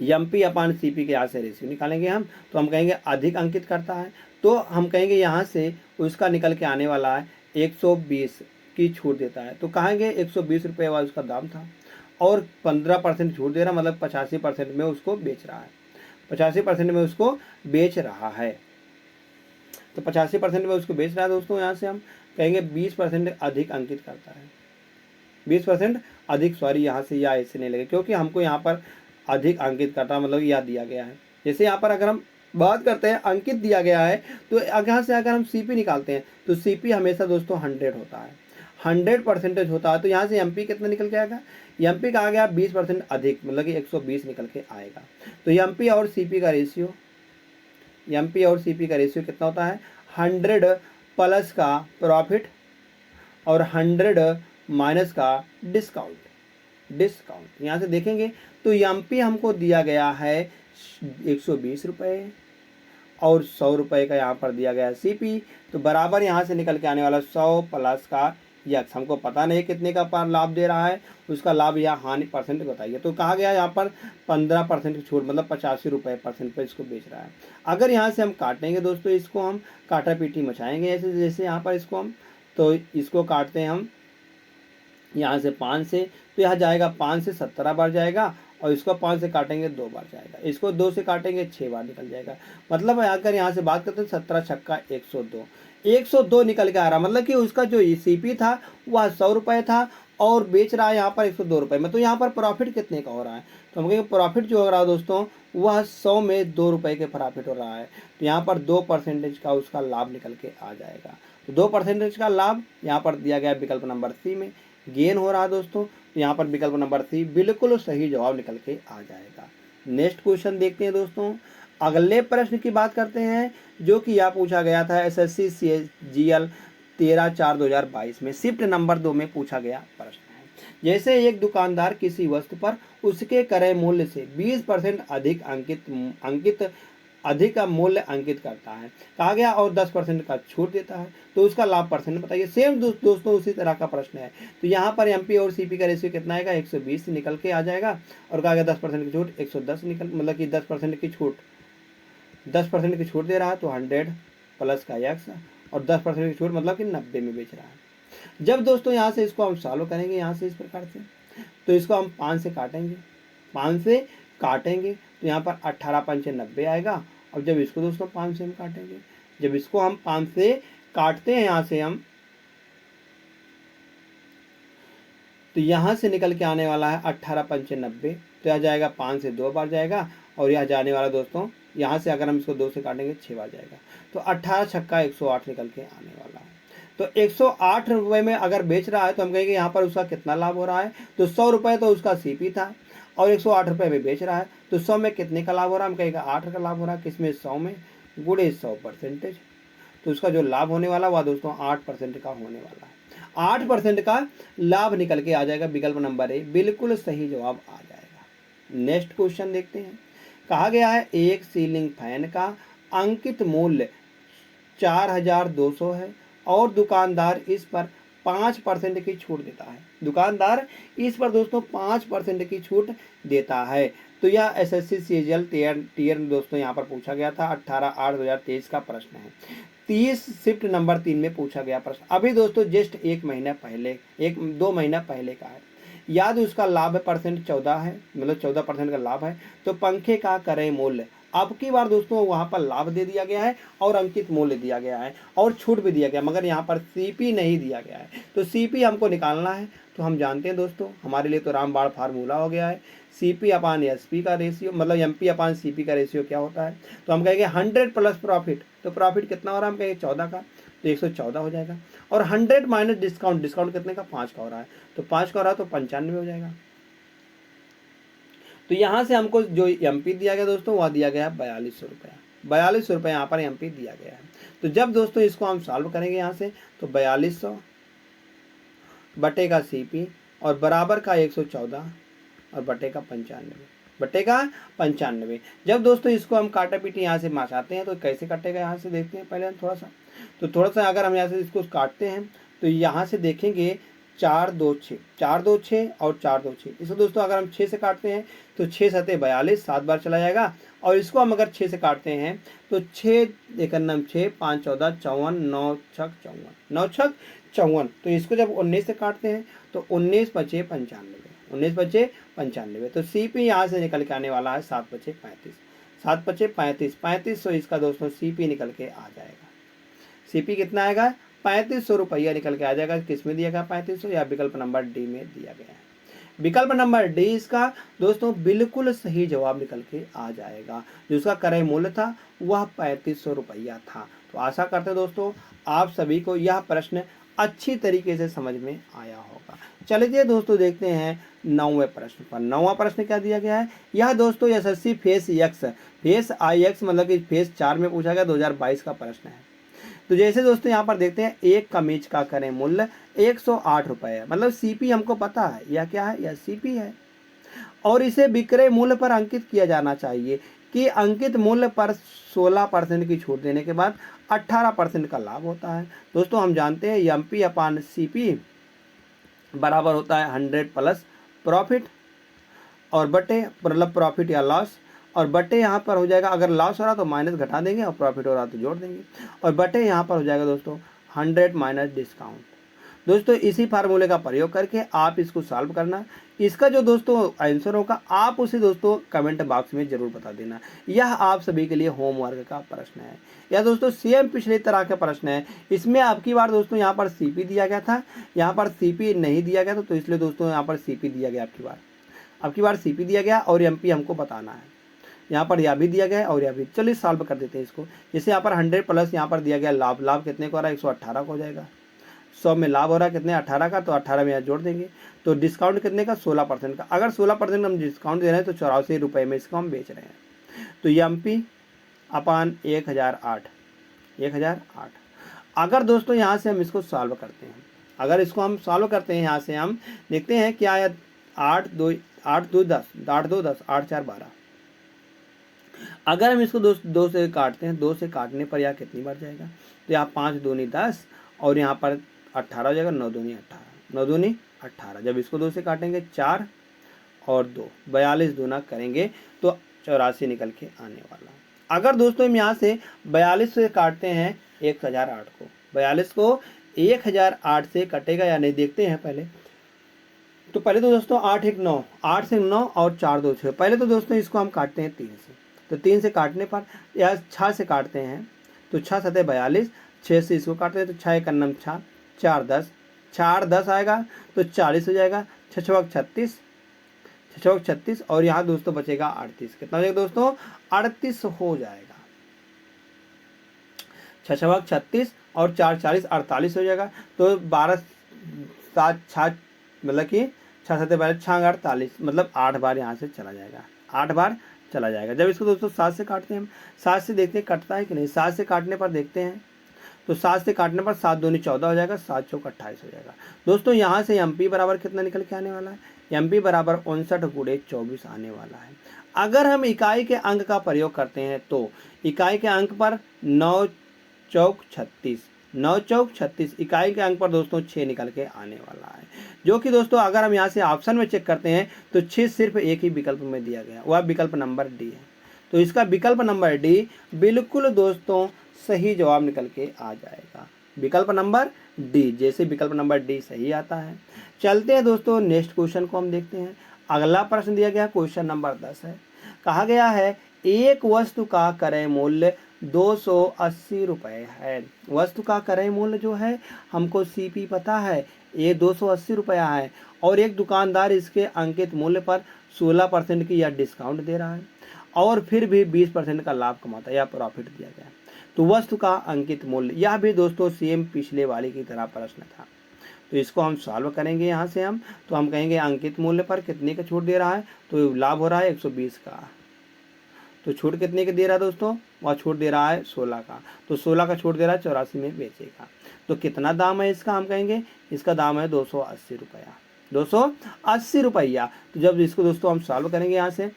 एमपी अपान सीपी के यहाँ से रेशियो निकालेंगे हम, तो हम कहेंगे अधिक अंकित करता है, तो हम कहेंगे यहाँ से उसका निकल के आने वाला है 120 की छूट देता है, तो कहेंगे 120 रुपये वाला उसका दाम था और 15% छूट दे रहा, मतलब 85% में उसको बेच रहा है, 85% में उसको बेच रहा है। तो 85% में उसको बेच रहा है दोस्तों, यहाँ से हम कहेंगे 20% अधिक अंकित करता है, 20% अधिक, सॉरी यहाँ से या ऐसे नहीं लगे, क्योंकि हमको यहाँ पर अधिक अंकित करता, मतलब यह दिया गया है। जैसे यहाँ पर अगर हम बात करते हैं अंकित दिया गया है, तो यहाँ से अगर हम सीपी निकालते हैं तो सीपी हमेशा दोस्तों 100 होता है, 100% होता है। तो यहाँ से एमपी कितना निकल के आएगा, एमपी का आ गया 20% अधिक, मतलब कि 120 निकल के आएगा। तो एमपी और सीपी का रेशियो, एमपी और सीपी का रेशियो कितना होता है, 100 प्लस का प्रॉफिट और 100 माइनस का डिस्काउंट। यहाँ से देखेंगे तो एमपी हमको दिया गया है 120 रुपये और 100 रुपये का यहाँ पर दिया गया है सीपी। तो बराबर यहाँ से निकल के आने वाला 100 प्लस का यक्स, हमको पता नहीं कितने का पर लाभ दे रहा है, उसका लाभ या हानि परसेंट बताइए। तो कहा गया यहाँ पर 15% की छूट, मतलब 85 रुपये परसेंट पर इसको बेच रहा है। अगर यहाँ से हम काटेंगे दोस्तों, इसको हम काटा पीटी मचाएंगे ऐसे, जैसे यहाँ पर इसको हम, तो इसको काटते हैं हम यहाँ से 5 से, तो यहाँ जाएगा 5 से 17 बार जाएगा, और इसको 5 से काटेंगे 2 बार जाएगा, इसको 2 से काटेंगे 6 बार निकल जाएगा। मतलब अगर यहाँ से बात करते हैं 17 छक्का 102 निकल के आ रहा, मतलब कि उसका जो सीपी था वह 100 रुपये था और बेच रहा है यहाँ पर 102 रुपये में। तो यहाँ पर प्रॉफिट कितने का हो रहा है, तो हम कहेंगे प्रॉफिट जो हो रहा है दोस्तों वह 100 में 2 रुपये के प्रॉफिट हो रहा है। तो यहाँ पर 2% का उसका लाभ निकल के आ जाएगा। तो 2% का लाभ यहाँ पर दिया गया विकल्प नंबर सी में गेन हो रहा है दोस्तों। तो यहाँ पर विकल्प नंबर सी बिल्कुल सही जवाब निकल के आ जाएगा। नेक्स्ट क्वेश्चन देखते हैं दोस्तों। अगले प्रश्न की बात करते हैं, जो कि यह पूछा गया था एसएससी CGL 13/4/2022 में, शिफ्ट नंबर 2 में पूछा गया प्रश्न है। जैसे एक दुकानदार किसी वस्तु पर उसके क्रय मूल्य से 20% अधिक का मूल्य अंकित करता है, कहा गया, और 10% का छूट देता है, तो उसका लाभ परसेंट बताइए। सेम दोस्तों उसी तरह का प्रश्न है। तो यहाँ पर एमपी और सीपी का रेशियो कितना आएगा, 120 निकल के आ जाएगा, और कहा गया 10% की छूट 110 निकल, मतलब कि 10% की छूट 10% की छूट दे रहा है, तो 100 प्लस का एक्स, और 10% की छूट मतलब कि 90 में बेच रहा है। जब दोस्तों यहाँ से इसको हम सॉल्व करेंगे यहाँ से इस प्रकार से, तो इसको हम 5 से काटेंगे, तो यहाँ पर 18 पंचे 90 आएगा। और जब इसको दोस्तों 5 से हम काटेंगे, जब इसको हम 5 से काटते हैं यहाँ से हम, तो यहाँ से निकल के आने वाला है 18 पंचे 90, तो यह जाएगा 5 से 2 बार जाएगा, और यह जाने वाला दोस्तों यहाँ से अगर हम इसको 2 से काटेंगे 6 बार जाएगा, तो 18 छक्का 108 निकल के आने वाला है। तो 108 रुपये में अगर बेच रहा है, तो हम कहेंगे यहाँ पर उसका कितना लाभ हो रहा है, तो 100 रुपये तो उसका सीपी था, और 108 रुपये में बेच रहा है, तो 100 में कितने का लाभ हो रहा है, हम कहेंगे 8 का लाभ हो रहा है। किसमें, 100 में, गुणे 100%, तो उसका जो लाभ होने वाला वह दोस्तों 8% का होने वाला है। 8% का लाभ निकल के आ जाएगा, विकल्प नंबर ए बिल्कुल सही जवाब आ जाएगा। नेक्स्ट क्वेश्चन देखते हैं। कहा गया है एक सीलिंग फैन का अंकित मूल्य 4200 है, और दुकानदार इस पर 5% की छूट देता है। दुकानदार इस पर दोस्तों 5% की छूट देता है। तो यह एसएससी CGL टीयर दोस्तों यहाँ पर पूछा गया था, 18/8/2023 का प्रश्न है। 30 शिफ्ट नंबर 3 में पूछा गया प्रश्न, अभी दोस्तों जस्ट 2 महीना पहले का है। याद उसका लाभ परसेंट 14 है, मतलब 14% का लाभ है। तो पंखे का क्रय मूल्य, अब की बार दोस्तों वहाँ पर लाभ दे दिया गया है और अंकित मूल्य दिया गया है और छूट भी दिया गया, मगर यहाँ पर सीपी नहीं दिया गया है। तो सीपी हमको निकालना है, तो हम जानते हैं दोस्तों हमारे लिए तो रामबाण फार्मूला हो गया है, सीपी अपान एसपी का रेशियो, मतलब एमपी अपान सीपी का रेशियो क्या होता है। तो हम कहेंगे 100 प्लस प्रॉफिट, तो प्रॉफिट कितना हो रहा है, हम कहेंगे 14 का, तो 114 हो जाएगा। और 100 माइनस डिस्काउंट कितने का, 5 का हो रहा है, तो 5 का हो रहा है तो 95 हो जाएगा। तो यहाँ से हमको जो एमपी दिया गया दोस्तों वह दिया गया है 4200 रुपया, 4200 रुपये यहाँ पर एमपी दिया गया है। तो जब दोस्तों इसको हम सॉल्व करेंगे यहाँ से, तो 4200 बटे का सीपी और बराबर का 114 और बटे का 95। जब दोस्तों इसको हम काटा पीटी यहाँ से माचाते हैं, तो कैसे कटेगा यहाँ से देखते हैं पहले हम थोड़ा सा अगर हम यहाँ से इसको काटते हैं, तो यहाँ से देखेंगे 4 2 6 और 4 2 6। इसको दोस्तों अगर हम 6 से काटते हैं तो 6 सते 42, 7 बार चला जाएगा। और इसको हम अगर 6 से काटते हैं तो 6 एक 6 5 14 54, 9 6 54, 9 6 54। तो इसको जब 19 से काटते हैं तो 19 5 95, 19 5 95। तो सीपी यहाँ से निकल के आने वाला है 7 5 35, 7 5 35, 3500 इसका दोस्तों सीपी निकल के आ जाएगा। सीपी कितना आएगा, 3500 रुपया निकल के आ जाएगा। किस में दिया गया 3500, या विकल्प नंबर डी में दिया गया है। विकल्प नंबर डी इसका दोस्तों बिल्कुल सही जवाब निकल के आ जाएगा। जो उसका क्रय मूल्य था वह 3500 रुपया था। तो आशा करते हैं दोस्तों आप सभी को यह प्रश्न अच्छी तरीके से समझ में आया होगा। चलिए दोस्तों देखते हैं 9वें प्रश्न पर। 9वां प्रश्न क्या दिया गया है, यह दोस्तों SSC face x face I x मतलब कि फेस 4 में पूछा गया 2022 का प्रश्न है। तो जैसे दोस्तों यहाँ पर देखते हैं एक कमीज का क्रय मूल्य 108 रुपये है, मतलब सीपी हमको पता है यह क्या है, यह सीपी है और इसे विक्रय मूल्य पर अंकित किया जाना चाहिए कि अंकित मूल्य पर 16% की छूट देने के बाद 18% का लाभ होता है। दोस्तों हम जानते हैं एमपी अपान सीपी बराबर होता है 100 प्लस प्रॉफिट और बटे मतलब प्रॉफिट या लॉस और बटे यहाँ पर हो जाएगा, अगर लॉस हो रहा तो माइनस घटा देंगे और प्रॉफिट हो रहा तो जोड़ देंगे और बटे यहाँ पर हो जाएगा दोस्तों 100 माइनस डिस्काउंट। दोस्तों इसी फार्मूले का प्रयोग करके आप इसको सॉल्व करना। इसका जो दोस्तों आंसर होगा आप उसे दोस्तों कमेंट बॉक्स में जरूर बता देना। यह आप सभी के लिए होमवर्क का प्रश्न है। यह दोस्तों सेम पिछले तरह का प्रश्न है। इसमें आपकी बार दोस्तों यहाँ पर सीपी दिया गया था, यहाँ पर सीपी नहीं दिया गया था, तो इसलिए दोस्तों यहाँ पर सीपी दिया गया। आपकी बार सीपी दिया गया और एमपी हमको बताना है। यहाँ पर यह भी दिया गया है और यह भी। चलिए सॉल्व कर देते हैं इसको। जैसे यहाँ पर 100 प्लस यहाँ पर दिया गया लाभ, लाभ कितने को हो रहा है 118 को हो जाएगा। 100 में लाभ हो रहा है कितने 18 का, तो 18 में यहाँ जोड़ देंगे तो डिस्काउंट कितने का 16% का। अगर 16% हम डिस्काउंट दे रहे हैं तो 84 रुपये में इसको हम बेच रहे हैं। तो एमपी अपान 1008 अगर दोस्तों यहाँ से हम इसको सॉल्व करते हैं, अगर इसको हम सॉल्व करते हैं यहाँ से हम देखते हैं क्या है 8 2 10 8 2 10 8 4 12। अगर हम इसको दो से काटते हैं, 2 से काटने पर यह कितनी बार जाएगा, तो यहाँ 5 दूनी 10 और यहाँ पर 18 हो जाएगा, 9 दूनी 18 9 दूनी 18। जब इसको 2 से काटेंगे 4 और 2 42 दूना करेंगे तो 84 निकल के आने वाला। अगर दोस्तों हम यहाँ से 42 से काटते हैं 1008 को, 42 को 1008 से कटेगा या नहीं देखते हैं पहले। तो पहले तो दोस्तों 8 1 9 8 से 9 और 4 2 6। पहले तो दोस्तों इसको हम काटते हैं 3 से, तो 3 से काटने पर या 6 से काटते हैं तो 6 7 42, 6 से इसको काटते हैं तो 6 1 9 6 4 10 4 10 आएगा तो 40 हो जाएगा। 6 6 36 6 6 36 और यहाँ दोस्तों बचेगा 38। कितना हो जाएगा दोस्तों 38 हो जाएगा। 6 6 36 और 4 40 48 हो जाएगा। तो 12 7 6 मतलब कि 6 7 12 6 48 मतलब 8 बार यहाँ से चला जाएगा, 8 बार चला जाएगा। जब इसको दोस्तों 7 से काटते हैं हम, 7 से देखते हैं कटता है कि नहीं। 7 से काटने पर देखते हैं तो 7 से काटने पर 7 दूनी 14 हो जाएगा, 7 चौक 28 हो जाएगा। दोस्तों यहाँ से एमपी बराबर कितना निकल के आने वाला है, एमपी बराबर 59 गुणे 24 आने वाला है। अगर हम इकाई के अंक का प्रयोग करते हैं तो इकाई के अंक पर 9 चौक 36, 9 चौक 36 इकाई के अंक पर दोस्तों 6 निकल के आने वाला है। जो कि दोस्तों अगर हम यहाँ से ऑप्शन में चेक करते हैं तो 6 सिर्फ एक ही विकल्प में दिया गया, वह विकल्प नंबर डी है। तो इसका विकल्प नंबर डी बिल्कुल दोस्तों सही जवाब निकल के आ जाएगा। विकल्प नंबर डी, जैसे विकल्प नंबर डी सही आता है। चलते हैं दोस्तों नेक्स्ट क्वेश्चन को हम देखते हैं। अगला प्रश्न दिया गया क्वेश्चन नंबर 10 है। कहा गया है एक वस्तु का क्रय मूल्य 280 रुपये है। वस्तु का क्रय मूल्य जो है हमको सीपी पता है, ये 280 रुपया है और एक दुकानदार इसके अंकित मूल्य पर 16% की यह डिस्काउंट दे रहा है और फिर भी 20% का लाभ कमाता है या प्रॉफिट दिया गया है। तो वस्तु का अंकित मूल्य, यह भी दोस्तों सेम पिछले वाले की तरह प्रश्न था। तो इसको हम सॉल्व करेंगे यहाँ से हम, तो हम कहेंगे अंकित मूल्य पर कितने का छूट दे रहा है, तो लाभ हो रहा है 120 का। तो छूट कितने का दे रहा है दोस्तों, वह छूट दे रहा है 16 का। तो 16 का छूट दे रहा है 84 में बेचेगा। तो कितना दाम है इसका, हम कहेंगे इसका दाम है 280 रुपया, 280 रुपया। तो जब इसको दोस्तों हम सॉल्व करेंगे यहाँ से,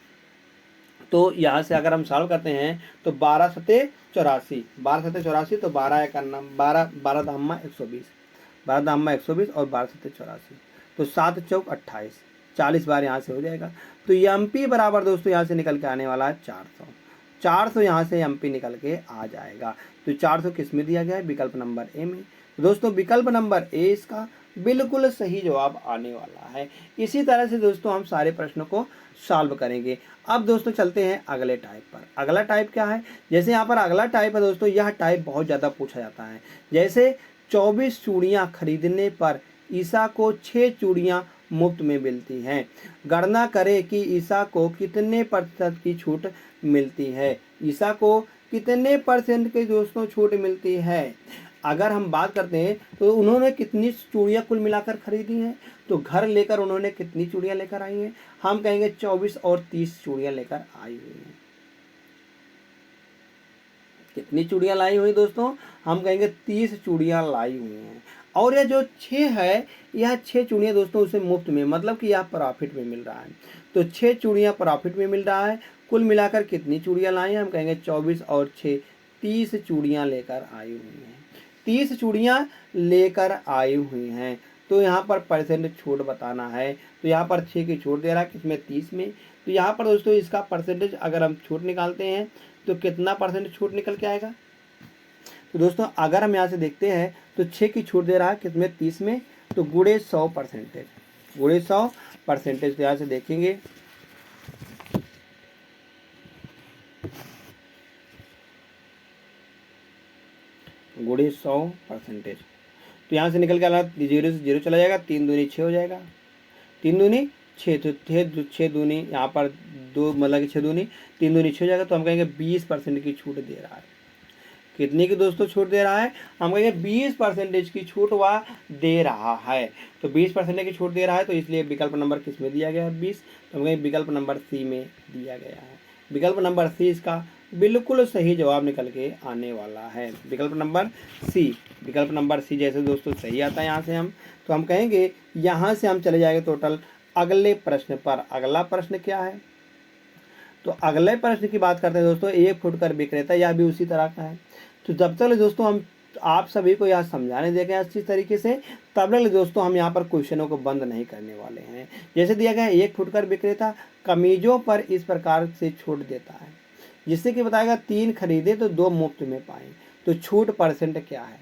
तो यहाँ से अगर हम सॉल्व करते हैं तो 12 सते 84, 12 सते 84 तो 12 एक 12 दाम में 120, 12 दाम में 120 और 12 सते 84 तो 7 चौक 28, 40 बार यहाँ से हो जाएगा। तो एमपी बराबर दोस्तों यहाँ से निकल के आने वाला है 400, 400 यहाँ से एमपी निकल के आ जाएगा। तो 400 किस में दिया गया है, विकल्प नंबर ए में। तो दोस्तों विकल्प नंबर ए इसका बिल्कुल सही जवाब आने वाला है। इसी तरह से दोस्तों हम सारे प्रश्नों को सॉल्व करेंगे। अब दोस्तों चलते हैं अगले टाइप पर। अगला टाइप क्या है, जैसे यहाँ पर अगला टाइप है दोस्तों, यह टाइप बहुत ज़्यादा पूछा जाता है। जैसे 24 चूड़ियाँ खरीदने पर ईसा को 6 चूड़ियाँ मुफ्त में मिलती हैं। गणना करें कि ईसा को कितने प्रतिशत की छूट मिलती है। ईसा को कितने परसेंट की दोस्तों छूट मिलती है। अगर हम बात करते हैं तो उन्होंने कितनी चूड़ियाँ कुल मिलाकर खरीदी हैं, तो घर लेकर उन्होंने कितनी चूड़ियाँ लेकर आई हैं, हम कहेंगे 24 और 30 चूड़ियाँ लेकर आई हुई हैं। कितनी चूड़ियाँ लाई हुई दोस्तों, हम कहेंगे 30 चूड़ियाँ लाई हुई हैं। और यह जो 6 है, यह 6 चूड़ियाँ दोस्तों उसे मुफ्त में, मतलब कि यह प्रॉफिट में मिल रहा है। तो 6 चूड़ियाँ प्रॉफिट में मिल रहा है। कुल मिलाकर कितनी चूड़ियाँ लाई हैं, हम कहेंगे 24 और 6 30 चूड़ियाँ लेकर आई हुई हैं। 30 चूड़ियाँ लेकर आई हुई हैं। तो यहाँ पर परसेंट छूट बताना है। तो यहाँ पर 6 की छूट दे रहा है, किसमें 30 में। तो यहाँ पर दोस्तों इसका परसेंटेज अगर हम छूट निकालते हैं तो कितना परसेंट छूट निकल के आएगा। तो दोस्तों अगर हम यहाँ से देखते हैं तो 6 की छूट दे रहा है, कितने 30 में, तो गुणे 100%, गुणे 100%। तो यहाँ से देखेंगे गुणे 100%। तो यहाँ से निकल के आना, 0 से 0 चला जाएगा, 3 दूनी 6 हो जाएगा, 3 दूनी 6, तो 6 दूनी यहाँ पर 2, मतलब कि 6 दूनी 3 दूनी 6 हो जाएगा। तो हम कहेंगे 20% की छूट दे रहा है। कितने की दोस्तों छूट दे रहा है, हम कहेंगे 20% की छूट वह दे रहा है। तो 20% की छूट दे रहा है, तो इसलिए विकल्प नंबर किस में दिया गया है, 20। तो हम कहेंगे विकल्प नंबर सी में दिया गया है। विकल्प नंबर सी इसका बिल्कुल सही जवाब निकल के आने वाला है। विकल्प नंबर सी, विकल्प नंबर सी जैसे दोस्तों सही आता है यहाँ से हम, तो हम कहेंगे यहाँ से हम चले जाएंगे टोटल अगले प्रश्न पर। अगला प्रश्न क्या है, तो अगले प्रश्न की बात करते हैं दोस्तों, 1 फुटकर विक्रेता, यह भी उसी तरह का है। तो जब तक दोस्तों हम आप सभी को यह समझाने देंगे अच्छी तरीके से, तब तक दोस्तों हम यहाँ पर क्वेश्चनों को बंद नहीं करने वाले हैं। जैसे दिया गया है, 1 फुटकर विक्रेता कमीजों पर इस प्रकार से छूट देता है, जिससे कि बताएगा 3 खरीदे तो 2 मुफ्त में पाए, तो छूट परसेंट क्या है।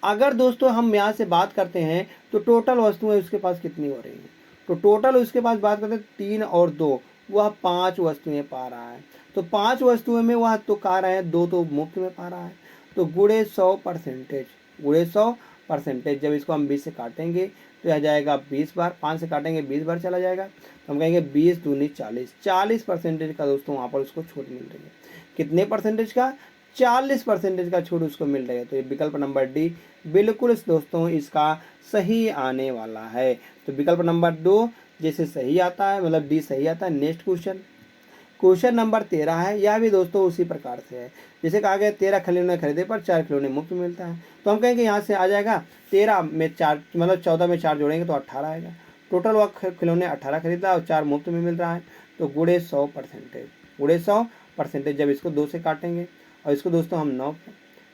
अगर दोस्तों हम यहाँ से बात करते हैं तो टोटल वस्तुएं उसके पास कितनी हो रही हैं, तो टोटल उसके पास बात करते हैं 3 और 2, वह 5 वस्तुएं पा रहा है। तो 5 वस्तुएं में वह तो खा रहा है, 2 तो मुफ्त में पा रहा है। तो गुणे 100%, गुणे 100%, जब इसको हम 20 से काटेंगे तो आ जाएगा 20 बार, 5 से काटेंगे 20 बार चला जाएगा। तो हम कहेंगे 20 दूनी 40, 40% का दोस्तों वहाँ पर उसको छूट मिल रही है। कितने परसेंटेज का, 40% का छूट उसको मिल रही है। तो ये विकल्प नंबर डी बिल्कुल दोस्तों इसका सही आने वाला है। तो विकल्प नंबर 2 जैसे सही आता है, मतलब डी सही आता है। नेक्स्ट क्वेश्चन, क्वेश्चन नंबर 13 है, यह भी दोस्तों उसी प्रकार से है। जैसे कहा गया 13 खिलौने खरीदे पर 4 खिलौने मुफ्त मिलता है। तो हम कहेंगे यहाँ से आ जाएगा 13 में 4, मतलब 14 में 4 जोड़ेंगे तो 18 आएगा। टोटल वह खिलौने 18 खरीदा और 4 मुफ्त में मिल रहा है। तो गुणे 100%, गुणे 100%, जब इसको 2 से काटेंगे और इसको दोस्तों हम 9,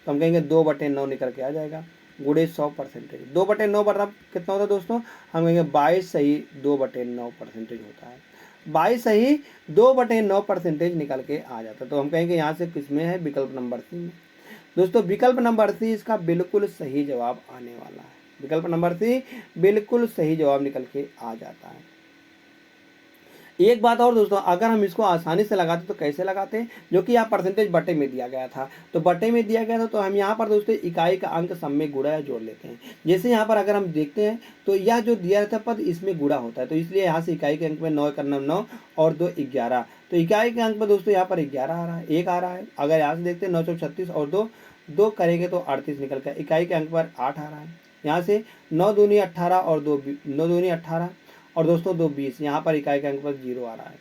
तो हम कहेंगे 2/9 निकल के आ जाएगा। गुणे 100%, 2/9 मतलब कितना होता है दोस्तों, हम कहेंगे 22 सही 2/9% होता है। 22 सही 2/9% निकल के आ जाता है। तो हम कहेंगे यहाँ से किसमें है, विकल्प नंबर सी में। दोस्तों विकल्प नंबर सी इसका बिल्कुल सही जवाब आने वाला है। विकल्प नंबर सी बिल्कुल सही जवाब निकल के आ जाता है। एक बात और दोस्तों, अगर हम इसको आसानी से लगाते तो कैसे लगाते हैं, जो कि यहाँ परसेंटेज बटे में दिया गया था। तो बटे में दिया गया था तो हम यहाँ पर दोस्तों इकाई का अंक सब में गुणा या जोड़ लेते हैं। जैसे यहाँ पर अगर हम देखते हैं तो यह जो दिया रहता है पद इसमें गुणा होता है, तो इसलिए यहाँ से इकाई के अंक में 9 करना 9 और 2 11। तो इकाई के अंक में दोस्तों यहाँ पर 11 आ रहा है, 1 आ रहा है। अगर यहाँ से देखते हैं 9 36 और 2 करेंगे तो 38 निकल कर, इकाई के अंक पर 8 आ रहा है। यहाँ से 9 दूनी 18 और 2 9 दूनी 18 और दोस्तों 2 20, यहाँ पर इकाई के अंक पर 0 आ रहा है।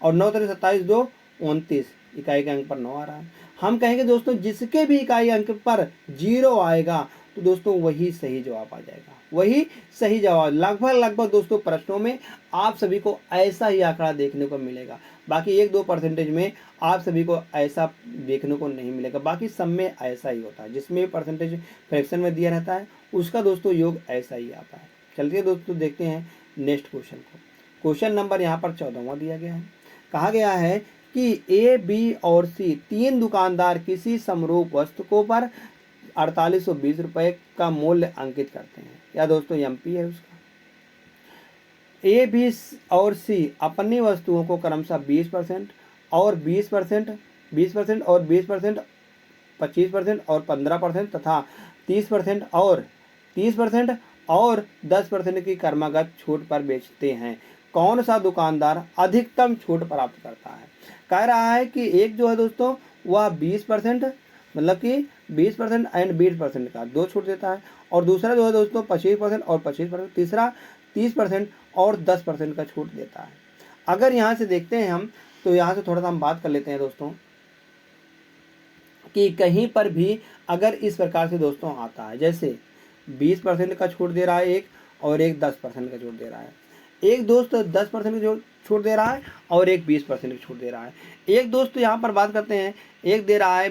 और 9 3 27 2 29, इकाई के अंक पर 9 आ रहा है। हम कहेंगे दोस्तों जिसके भी इकाई अंक पर 0 आएगा तो दोस्तों वही सही जवाब आ जाएगा, वही सही जवाब। लगभग दोस्तों प्रश्नों में आप सभी को ऐसा ही आंकड़ा देखने को मिलेगा। बाकी 1-2% में आप सभी को ऐसा देखने को नहीं मिलेगा, बाकी सब में ऐसा ही होता है। जिसमें परसेंटेज फ्रैक्शन में दिया रहता है उसका दोस्तों योग ऐसा ही आता है। चलिए दोस्तों देखते हैं नेक्स्ट क्वेश्चन को। क्वेश्चन नंबर यहाँ पर 14वां दिया गया है। कहा गया है कि ए, बी और सी 3 दुकानदार किसी समरूप वस्तु को पर 4820 रुपये का मूल्य अंकित करते हैं। या दोस्तों एमपी है उसका। ए, बी और सी अपनी वस्तुओं को क्रमशः 20% और 20%, 20% और 20%, 25% और 15% तथा 30% और 30% और 10% की क्रमागत छूट पर बेचते हैं, कौन सा दुकानदार अधिकतम छूट प्राप्त करता है। कह रहा है कि एक जो है दोस्तों वह 20%, मतलब कि 20% एंड 20% का दो छूट देता है, और दूसरा जो है दोस्तों 25% और 25%, तीसरा 30% और 10% का छूट देता है। अगर यहाँ से देखते हैं हम, तो यहाँ से थोड़ा सा हम बात कर लेते हैं दोस्तों कि कहीं पर भी अगर इस प्रकार से दोस्तों आता है, जैसे 20% का छूट दे रहा है एक, और एक 10% का छूट दे रहा है, एक दोस्त 10% का छूट दे रहा है और एक 20% की छूट दे रहा है, एक दोस्त यहाँ पर बात करते हैं, एक दे रहा है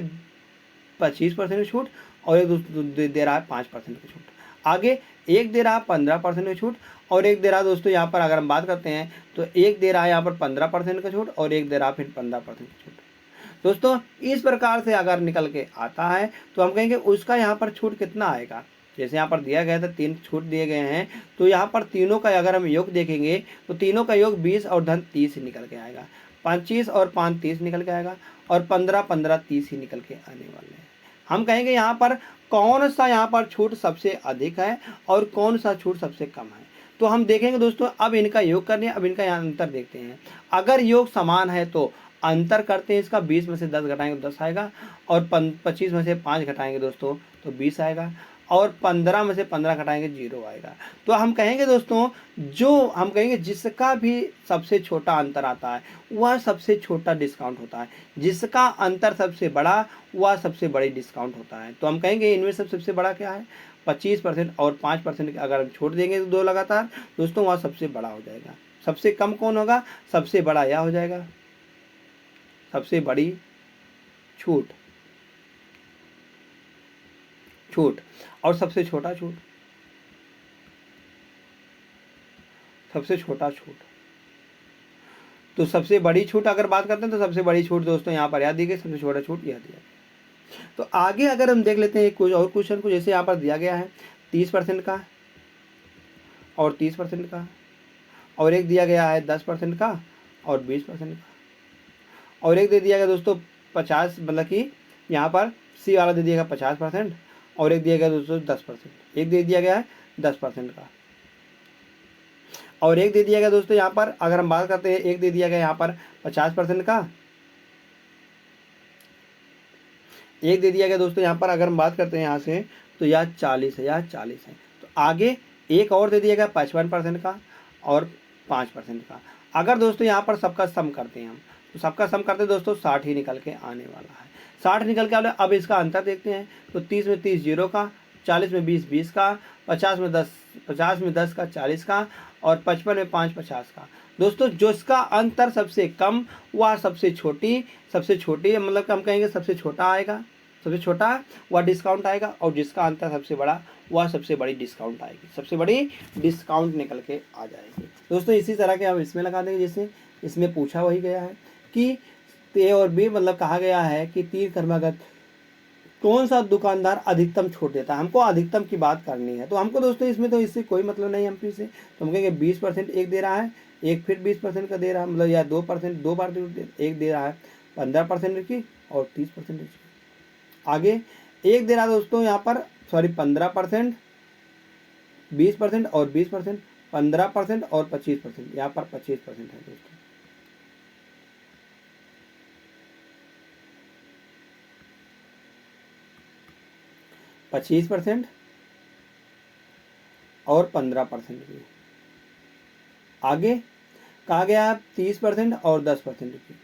25% की छूट और एक दोस्त दे रहा है 5% की छूट, आगे एक दे रहा है 15% की छूट और एक दे रहा है दोस्तों यहाँ पर अगर हम बात करते हैं तो एक दे रहा है यहाँ पर 15% का छूट और एक दे रहा है फिर 15% की छूट। दोस्तों इस प्रकार से अगर निकल के आता है तो हम कहेंगे उसका यहाँ पर छूट कितना आएगा। जैसे यहाँ पर दिया गया था 3 छूट दिए गए हैं, तो यहाँ पर तीनों का अगर हम योग देखेंगे तो तीनों का योग 20 और धन 30 ही निकल के आएगा, 25 और 5 30 निकल के आएगा, और 15 15 30 ही निकल के आने वाले हैं। हम कहेंगे यहाँ पर कौन सा यहाँ पर छूट सबसे अधिक है और कौन सा छूट सबसे कम है। तो हम देखेंगे दोस्तों, अब इनका योग करने, अब इनका यहाँ अंतर देखते हैं। अगर योग समान है तो अंतर करते हैं इसका, 20 में से 10 घटाएंगे तो 10 आएगा, और 25 में से 5 घटाएंगे दोस्तों तो 20 आएगा, और 15 में से 15 घटाएंगे 0 आएगा। तो हम कहेंगे दोस्तों, जो हम कहेंगे जिसका भी सबसे छोटा अंतर आता है वह सबसे छोटा डिस्काउंट होता है, जिसका अंतर सबसे बड़ा वह सबसे बड़ी डिस्काउंट होता है। तो हम कहेंगे इनमें सबसे बड़ा क्या है, 25% और 5% अगर हम छोड़ देंगे तो दो लगातार दोस्तों वह सबसे बड़ा हो जाएगा। सबसे कम कौन होगा, सबसे बड़ा यह हो जाएगा, सबसे बड़ी छूट और सबसे छोटा छूट, सबसे छोटा छूट। तो सबसे बड़ी छूट अगर बात करते हैं तो सबसे बड़ी छूट दोस्तों यहाँ पर याद दी गई, सबसे छोटा छूट यह दिया गया। तो आगे अगर हम देख लेते हैं कुछ और क्वेश्चन को, जैसे यहाँ पर दिया गया है 30% का और 30% का, और एक दिया गया है 10% का और 20% का, और एक दे दिया गया दोस्तों 50, मतलब कि यहाँ पर सी वाला दे दिया गया 50%, और एक दिया गया दोस्तों 10%, एक दे दिया गया है 10% का, और एक दे दिया गया दोस्तों यहाँ पर अगर हम बात करते हैं, एक दे दिया गया यहाँ पर 50% का, एक दे दिया गया दोस्तों यहाँ पर अगर हम बात करते हैं यहाँ से तो यह 40 है, यह 40 है। तो आगे एक और दे दिया गया 55% का और 5% का। अगर दोस्तों यहाँ पर सबका सम करते हैं हम, तो सबका सम करते हैं दोस्तों 60 ही निकल के आने वाला है, 60 निकल के आने। अब इसका अंतर देखते हैं, तो 30 में 30 0 का, 40 में 20 20 का, 50 में 10 का 40 का, और 55 में 5 50 का। दोस्तों जो इसका अंतर सबसे कम वह सबसे छोटी मतलब कि हम कहेंगे सबसे छोटा आएगा, सबसे छोटा वह डिस्काउंट आएगा, और जिसका अंतर सबसे बड़ा वह सबसे बड़ी डिस्काउंट आएगी, सबसे बड़ी डिस्काउंट निकल के आ जाएगी। दोस्तों इसी तरह के हम इसमें लगा देंगे, जैसे इसमें पूछा वही गया है कि ए और बी, मतलब कहा गया है कि तीर क्रमागत कौन सा दुकानदार अधिकतम छूट देता है। हमको अधिकतम की बात करनी है, तो हमको दोस्तों इसमें तो इससे कोई मतलब नहीं एमपी से, तो हम कहेंगे 20% एक दे रहा है, एक फिर 20% का दे रहा है, मतलब या 2% 2 बार एक दे रहा है 15% की और 30% की। आगे एक दे रहा है दोस्तों यहाँ पर 15%, 20% और 20%, 15% और 25%, यहाँ पर 25% है दोस्तों। %25 और 15% की। आगे कहा गया 30% और 10% की।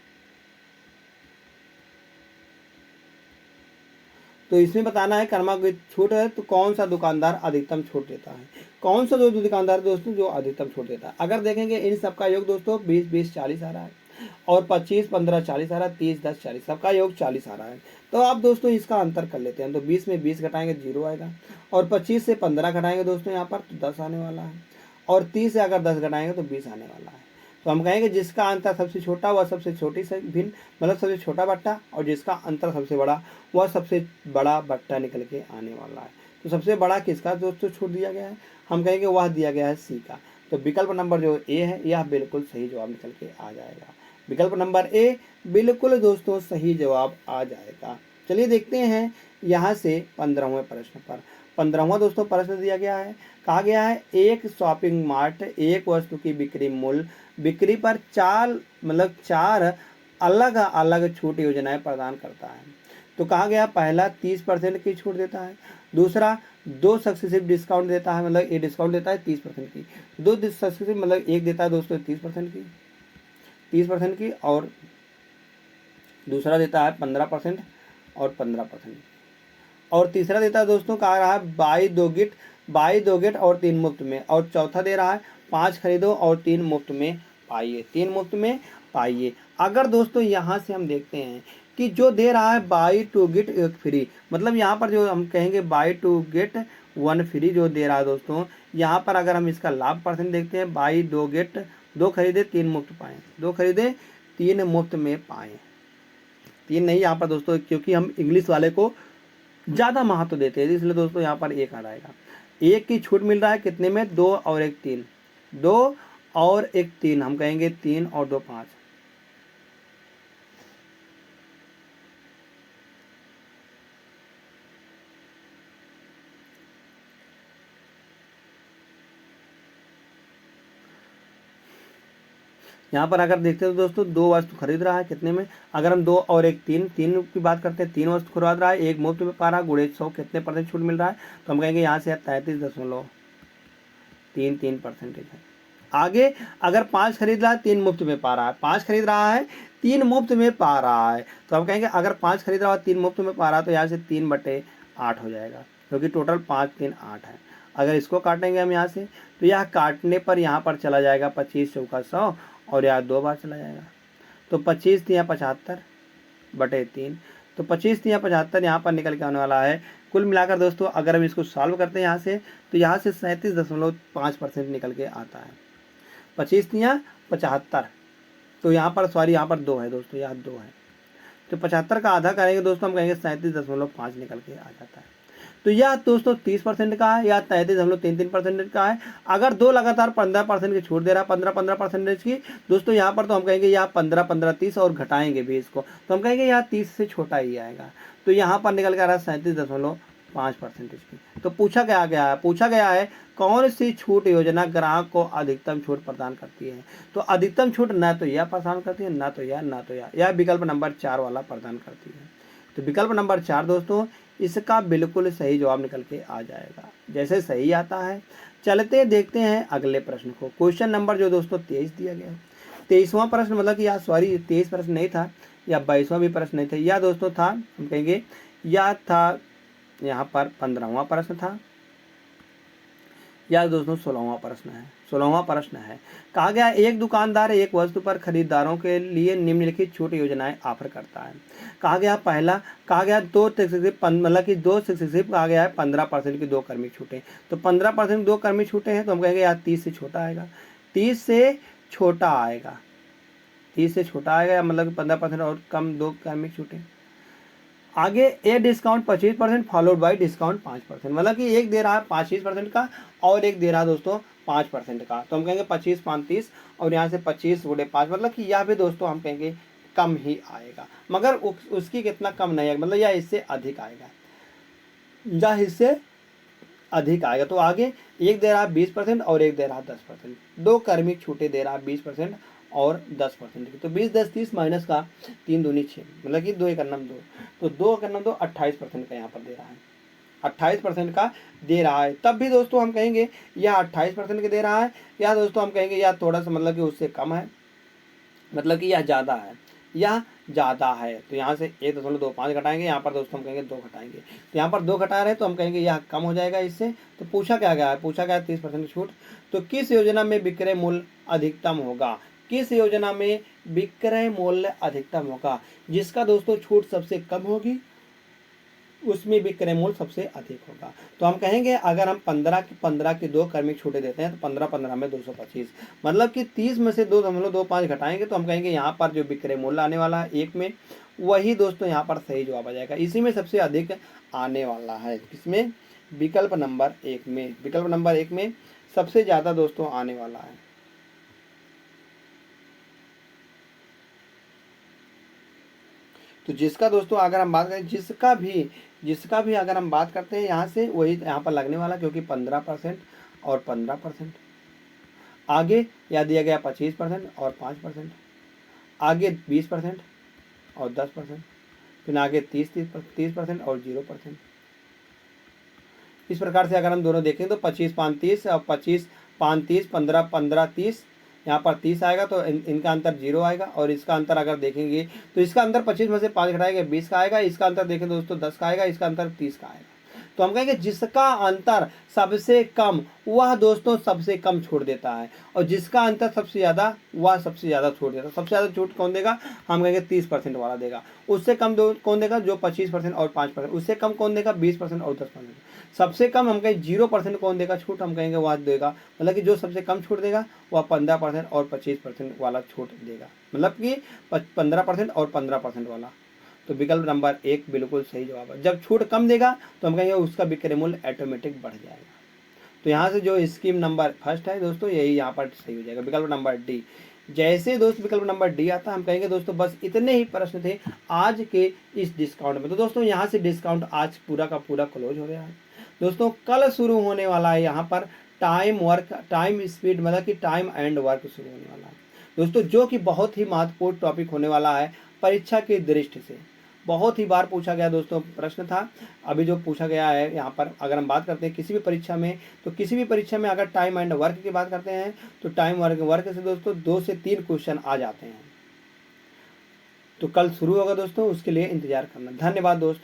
तो इसमें बताना है क्रमागत छूट है तो कौन सा दुकानदार अधिकतम छूट देता है, कौन सा जो दुकानदार दोस्तों जो अधिकतम छूट देता है। अगर देखेंगे इन सबका योग दोस्तों 20 20 40 आ रहा है, और 25 15 40 आ रहा है, 30 10 40, सबका योग 40 आ रहा है। तो आप दोस्तों इसका अंतर कर लेते हैं, तो 20 में 20 घटाएंगे 0 आएगा, और 25 से 15 घटाएंगे दोस्तों यहाँ पर तो 10 आने वाला है, और 30 से अगर 10 घटाएंगे तो 20 आने वाला है। तो हम कहेंगे जिसका अंतर सबसे छोटा वह सबसे छोटी से भिन्न, मतलब सबसे छोटा बट्टा, और जिसका अंतर सबसे बड़ा वह सबसे बड़ा बट्टा निकल के आने वाला है। तो सबसे बड़ा किसका दोस्तों छूट दिया गया है, हम कहेंगे वह दिया गया है सी का। तो विकल्प नंबर जो ए है यह बिल्कुल सही जवाब निकल के आ जाएगा। विकल्प नंबर ए बिल्कुल दोस्तों सही जवाब आ जाएगा। चलिए देखते हैं यहाँ से 15वें प्रश्न पर। 15वां दोस्तों प्रश्न दिया गया है, कहा गया है एक शॉपिंग मार्ट एक वस्तु की बिक्री पर चार अलग अलग छूट योजनाएं प्रदान करता है। तो कहा गया पहला 30% की छूट देता है, दूसरा 2 सक्सेसिव डिस्काउंट देता है, मतलब ये डिस्काउंट देता है 30% की, 2 सक्सेसिव मतलब एक देता है दोस्तों 30% की, और दूसरा देता है 15% और 15%, और तीसरा देता है दोस्तों कहा रहा है बाई दो गेट और 3 मुफ्त में, और चौथा दे रहा है 5 खरीदो और 3 मुफ्त में पाइए। अगर दोस्तों यहाँ से हम देखते हैं कि जो दे रहा है बाई टू गेट एक फ्री, मतलब यहाँ पर जो हम कहेंगे बाई टू गेट 1 फ्री जो दे रहा है दोस्तों, यहाँ पर अगर हम इसका लाभ परसेंट देखते हैं, बाई 2 खरीदे 3 मुफ्त पाएँ, 2 खरीदे 3 मुफ्त में पाएँ, 3 नहीं यहाँ पर दोस्तों, क्योंकि हम इंग्लिश वाले को ज़्यादा महत्व देते हैं, इसलिए दोस्तों यहाँ पर 1 आ जाएगा। 1 की छूट मिल रहा है कितने में, 2 और 1 3, 2 और 1 3, हम कहेंगे 3 और 2 5, यहाँ पर अगर देखते हैं तो दोस्तों 2 वस्तु खरीद रहा है कितने में, अगर हम 2 और 1 3 की बात करते हैं, 3 वस्तु खरीद रहा है, 1 मुफ्त में पा रहा है, गुणे 100 कितने परसेंट छूट मिल रहा है, तो हम कहेंगे यहाँ से 33.33% है। आगे अगर 5 खरीद रहा है 3 मुफ्त में पा रहा है, 5 खरीद रहा है 3 मुफ्त में पा रहा है, तो हम कहेंगे अगर 5 खरीद रहा है 3 मुफ्त में पा रहा है तो यहाँ से 3/8 हो जाएगा, क्योंकि टोटल 5 3 8 है। अगर इसको काटेंगे हम यहाँ से, तो यह काटने पर यहाँ पर चला जाएगा 25 चौका 100, और यहाँ 2 बार चला जाएगा, तो 25 3 75/3, तो 25 3 75 यहाँ पर निकल के आने वाला है। कुल मिलाकर दोस्तों अगर हम इसको सॉल्व करते हैं यहाँ से, तो यहाँ से 37.5% निकल के आता है। 25 3 75, तो यहाँ पर यहाँ पर 2 है दोस्तों, यहाँ 2 है, तो 75 का आधा करेंगे दोस्तों, हम कहेंगे 37.5 निकल के आ जाता है। तो यह दोस्तों 30% का है, या 33.33% का है। अगर 2 लगातार 15% की छूट दे रहा है, 15% की दोस्तों, यहाँ पर तो हम कहेंगे यह 15 30 और घटाएंगे भी इसको, तो हम कहेंगे यह 30 से छोटा ही आएगा, तो यहाँ पर निकल के आ रहा है 37.5% की। तो पूछा गया है कौन सी छूट योजना ग्राहक को अधिकतम छूट प्रदान करती है, तो अधिकतम छूट ना तो यह प्रदान करती है, ना तो यह विकल्प नंबर 4 वाला प्रदान करती है। तो विकल्प नंबर 4 दोस्तों इसका बिल्कुल सही जवाब निकल के आ जाएगा, जैसे सही आता है। चलते देखते हैं अगले प्रश्न को। क्वेश्चन नंबर जो दोस्तों 23 दिया गया है, 23वां प्रश्न, मतलब कि 23 प्रश्न नहीं था, या 22वां भी प्रश्न नहीं था, यह दोस्तों था, हम कहेंगे यह था यहाँ पर 15वां प्रश्न था, या दोस्तों 16वां प्रश्न है। कहा गया एक दुकानदार एक वस्तु पर खरीदारों के लिए निम्नलिखित छूट योजनाएं ऑफर करता है। कहा गया 2 मतलब कि 2 सक्सेसिव कहा गया है 15% की 2 कर्मी छूटें, तो 15% 2 कर्मी छूटें हैं, तो हम कहेंगे यार 30 से छोटा आएगा, 30 से छोटा आएगा, मतलब 15% और कम 2 कर्मी छूटें। आगे a discount 25% followed by discount 5%, मतलब कि एक दे रहा है 25% का और एक दे रहा है दोस्तों 5% का, तो हम कहेंगे 25 5 30, और यहाँ से 25 × 5, मतलब कि यह भी दोस्तों हम कहेंगे कम ही आएगा, मगर उसकी कितना कम नहीं है, मतलब यह इससे अधिक आएगा, तो आगे एक दे रहा है 20% और एक दे रहा है 10%, 2 कर्मी छूटे दे रहा है 20% और 10% की, तो 20 10 30 माइनस का 3 दूनी 6, मतलब कि 2 1 2, तो 2 1 2 28% का यहाँ पर दे रहा है, 28% का दे रहा है। तब भी दोस्तों हम कहेंगे यह 28% के दे रहा है, या दोस्तों हम कहेंगे यह थोड़ा सा मतलब कि उससे कम है, मतलब कि यह ज़्यादा है, तो यहाँ से 1.25 घटाएंगे, यहाँ पर दोस्तों हम कहेंगे 2 घटाएंगे, तो यहाँ पर 2 घटा रहे हैं, तो हम कहेंगे यह कम हो जाएगा इससे। तो पूछा गया है 30% छूट, तो किस योजना में विक्रय मूल्य अधिकतम होगा, जिसका दोस्तों छूट सबसे कम होगी उसमें विक्रय मूल्य सबसे अधिक होगा। तो हम कहेंगे अगर हम 15 की 2 कर्मिक छूटे देते हैं, तो 15 में 225, मतलब कि 30 में से 2.25 घटाएंगे, तो हम कहेंगे यहाँ पर जो विक्रय मूल्य आने वाला है 1 में, वही दोस्तों यहाँ पर सही जवाब आ जाएगा, इसी में सबसे अधिक आने वाला है, किसमें, विकल्प नंबर 1 में सबसे ज़्यादा दोस्तों आने वाला है। तो जिसका दोस्तों अगर हम बात करें, जिसका भी अगर हम बात करते हैं यहाँ से, वही यहाँ पर लगने वाला, क्योंकि 15% और 15%। आगे या दिया गया 25% और 5%, आगे 20% और 10%, फिर आगे 30% और 0%। इस प्रकार से अगर हम दोनों देखें तो 25 5 30 और 25 5 30, 15 15 30, यहाँ पर 30 आएगा तो इनका अंतर 0 आएगा। और इसका अंतर अगर देखेंगे तो इसका अंतर 25 में से 5 घटाएंगे 20 का आएगा, इसका अंतर देखें दोस्तों 10 का आएगा, इसका अंतर 30 का आएगा। तो हम कहेंगे जिसका अंतर सबसे कम वह दोस्तों सबसे कम छोड़ देता है, और जिसका अंतर सबसे ज़्यादा वह सबसे ज़्यादा छोड़ देता है। सबसे ज़्यादा छूट कौन देगा? हम कहेंगे 30% वाला देगा। उससे कम कौन देगा? जो 25% और 5%। उससे कम कौन देगा? 20% और 10%। सबसे कम हम कहें 0% कौन देगा छूट? हम कहेंगे वह देगा, मतलब कि जो सबसे कम छूट देगा वह 15% और 25% वाला छूट देगा, मतलब कि 15% और 15% वाला। तो विकल्प नंबर 1 बिल्कुल सही जवाब है। जब छूट कम देगा तो हम कहेंगे उसका विक्रय मूल्य ऑटोमेटिक बढ़ जाएगा। तो यहाँ से जो स्कीम नंबर फर्स्ट है दोस्तों, यही यहाँ पर सही हो जाएगा, विकल्प नंबर डी। जैसे दोस्त विकल्प नंबर डी आता है, हम कहेंगे दोस्तों बस इतने ही प्रश्न थे आज के इस डिस्काउंट में। तो दोस्तों यहाँ से डिस्काउंट आज पूरा का पूरा क्लोज हो गया है। दोस्तों कल शुरू होने वाला है यहाँ पर टाइम स्पीड, मतलब कि टाइम एंड वर्क शुरू होने वाला है दोस्तों, जो कि बहुत ही महत्वपूर्ण टॉपिक होने वाला है परीक्षा की दृष्टि से। बहुत ही बार पूछा गया दोस्तों प्रश्न था। अभी जो पूछा गया है यहाँ पर, अगर हम बात करते हैं किसी भी परीक्षा में, तो किसी भी परीक्षा में अगर टाइम एंड वर्क की बात करते हैं तो टाइम वर्क से दोस्तों 2 से 3 क्वेश्चन आ जाते हैं। तो कल शुरू होगा दोस्तों, उसके लिए इंतजार करना। धन्यवाद दोस्त।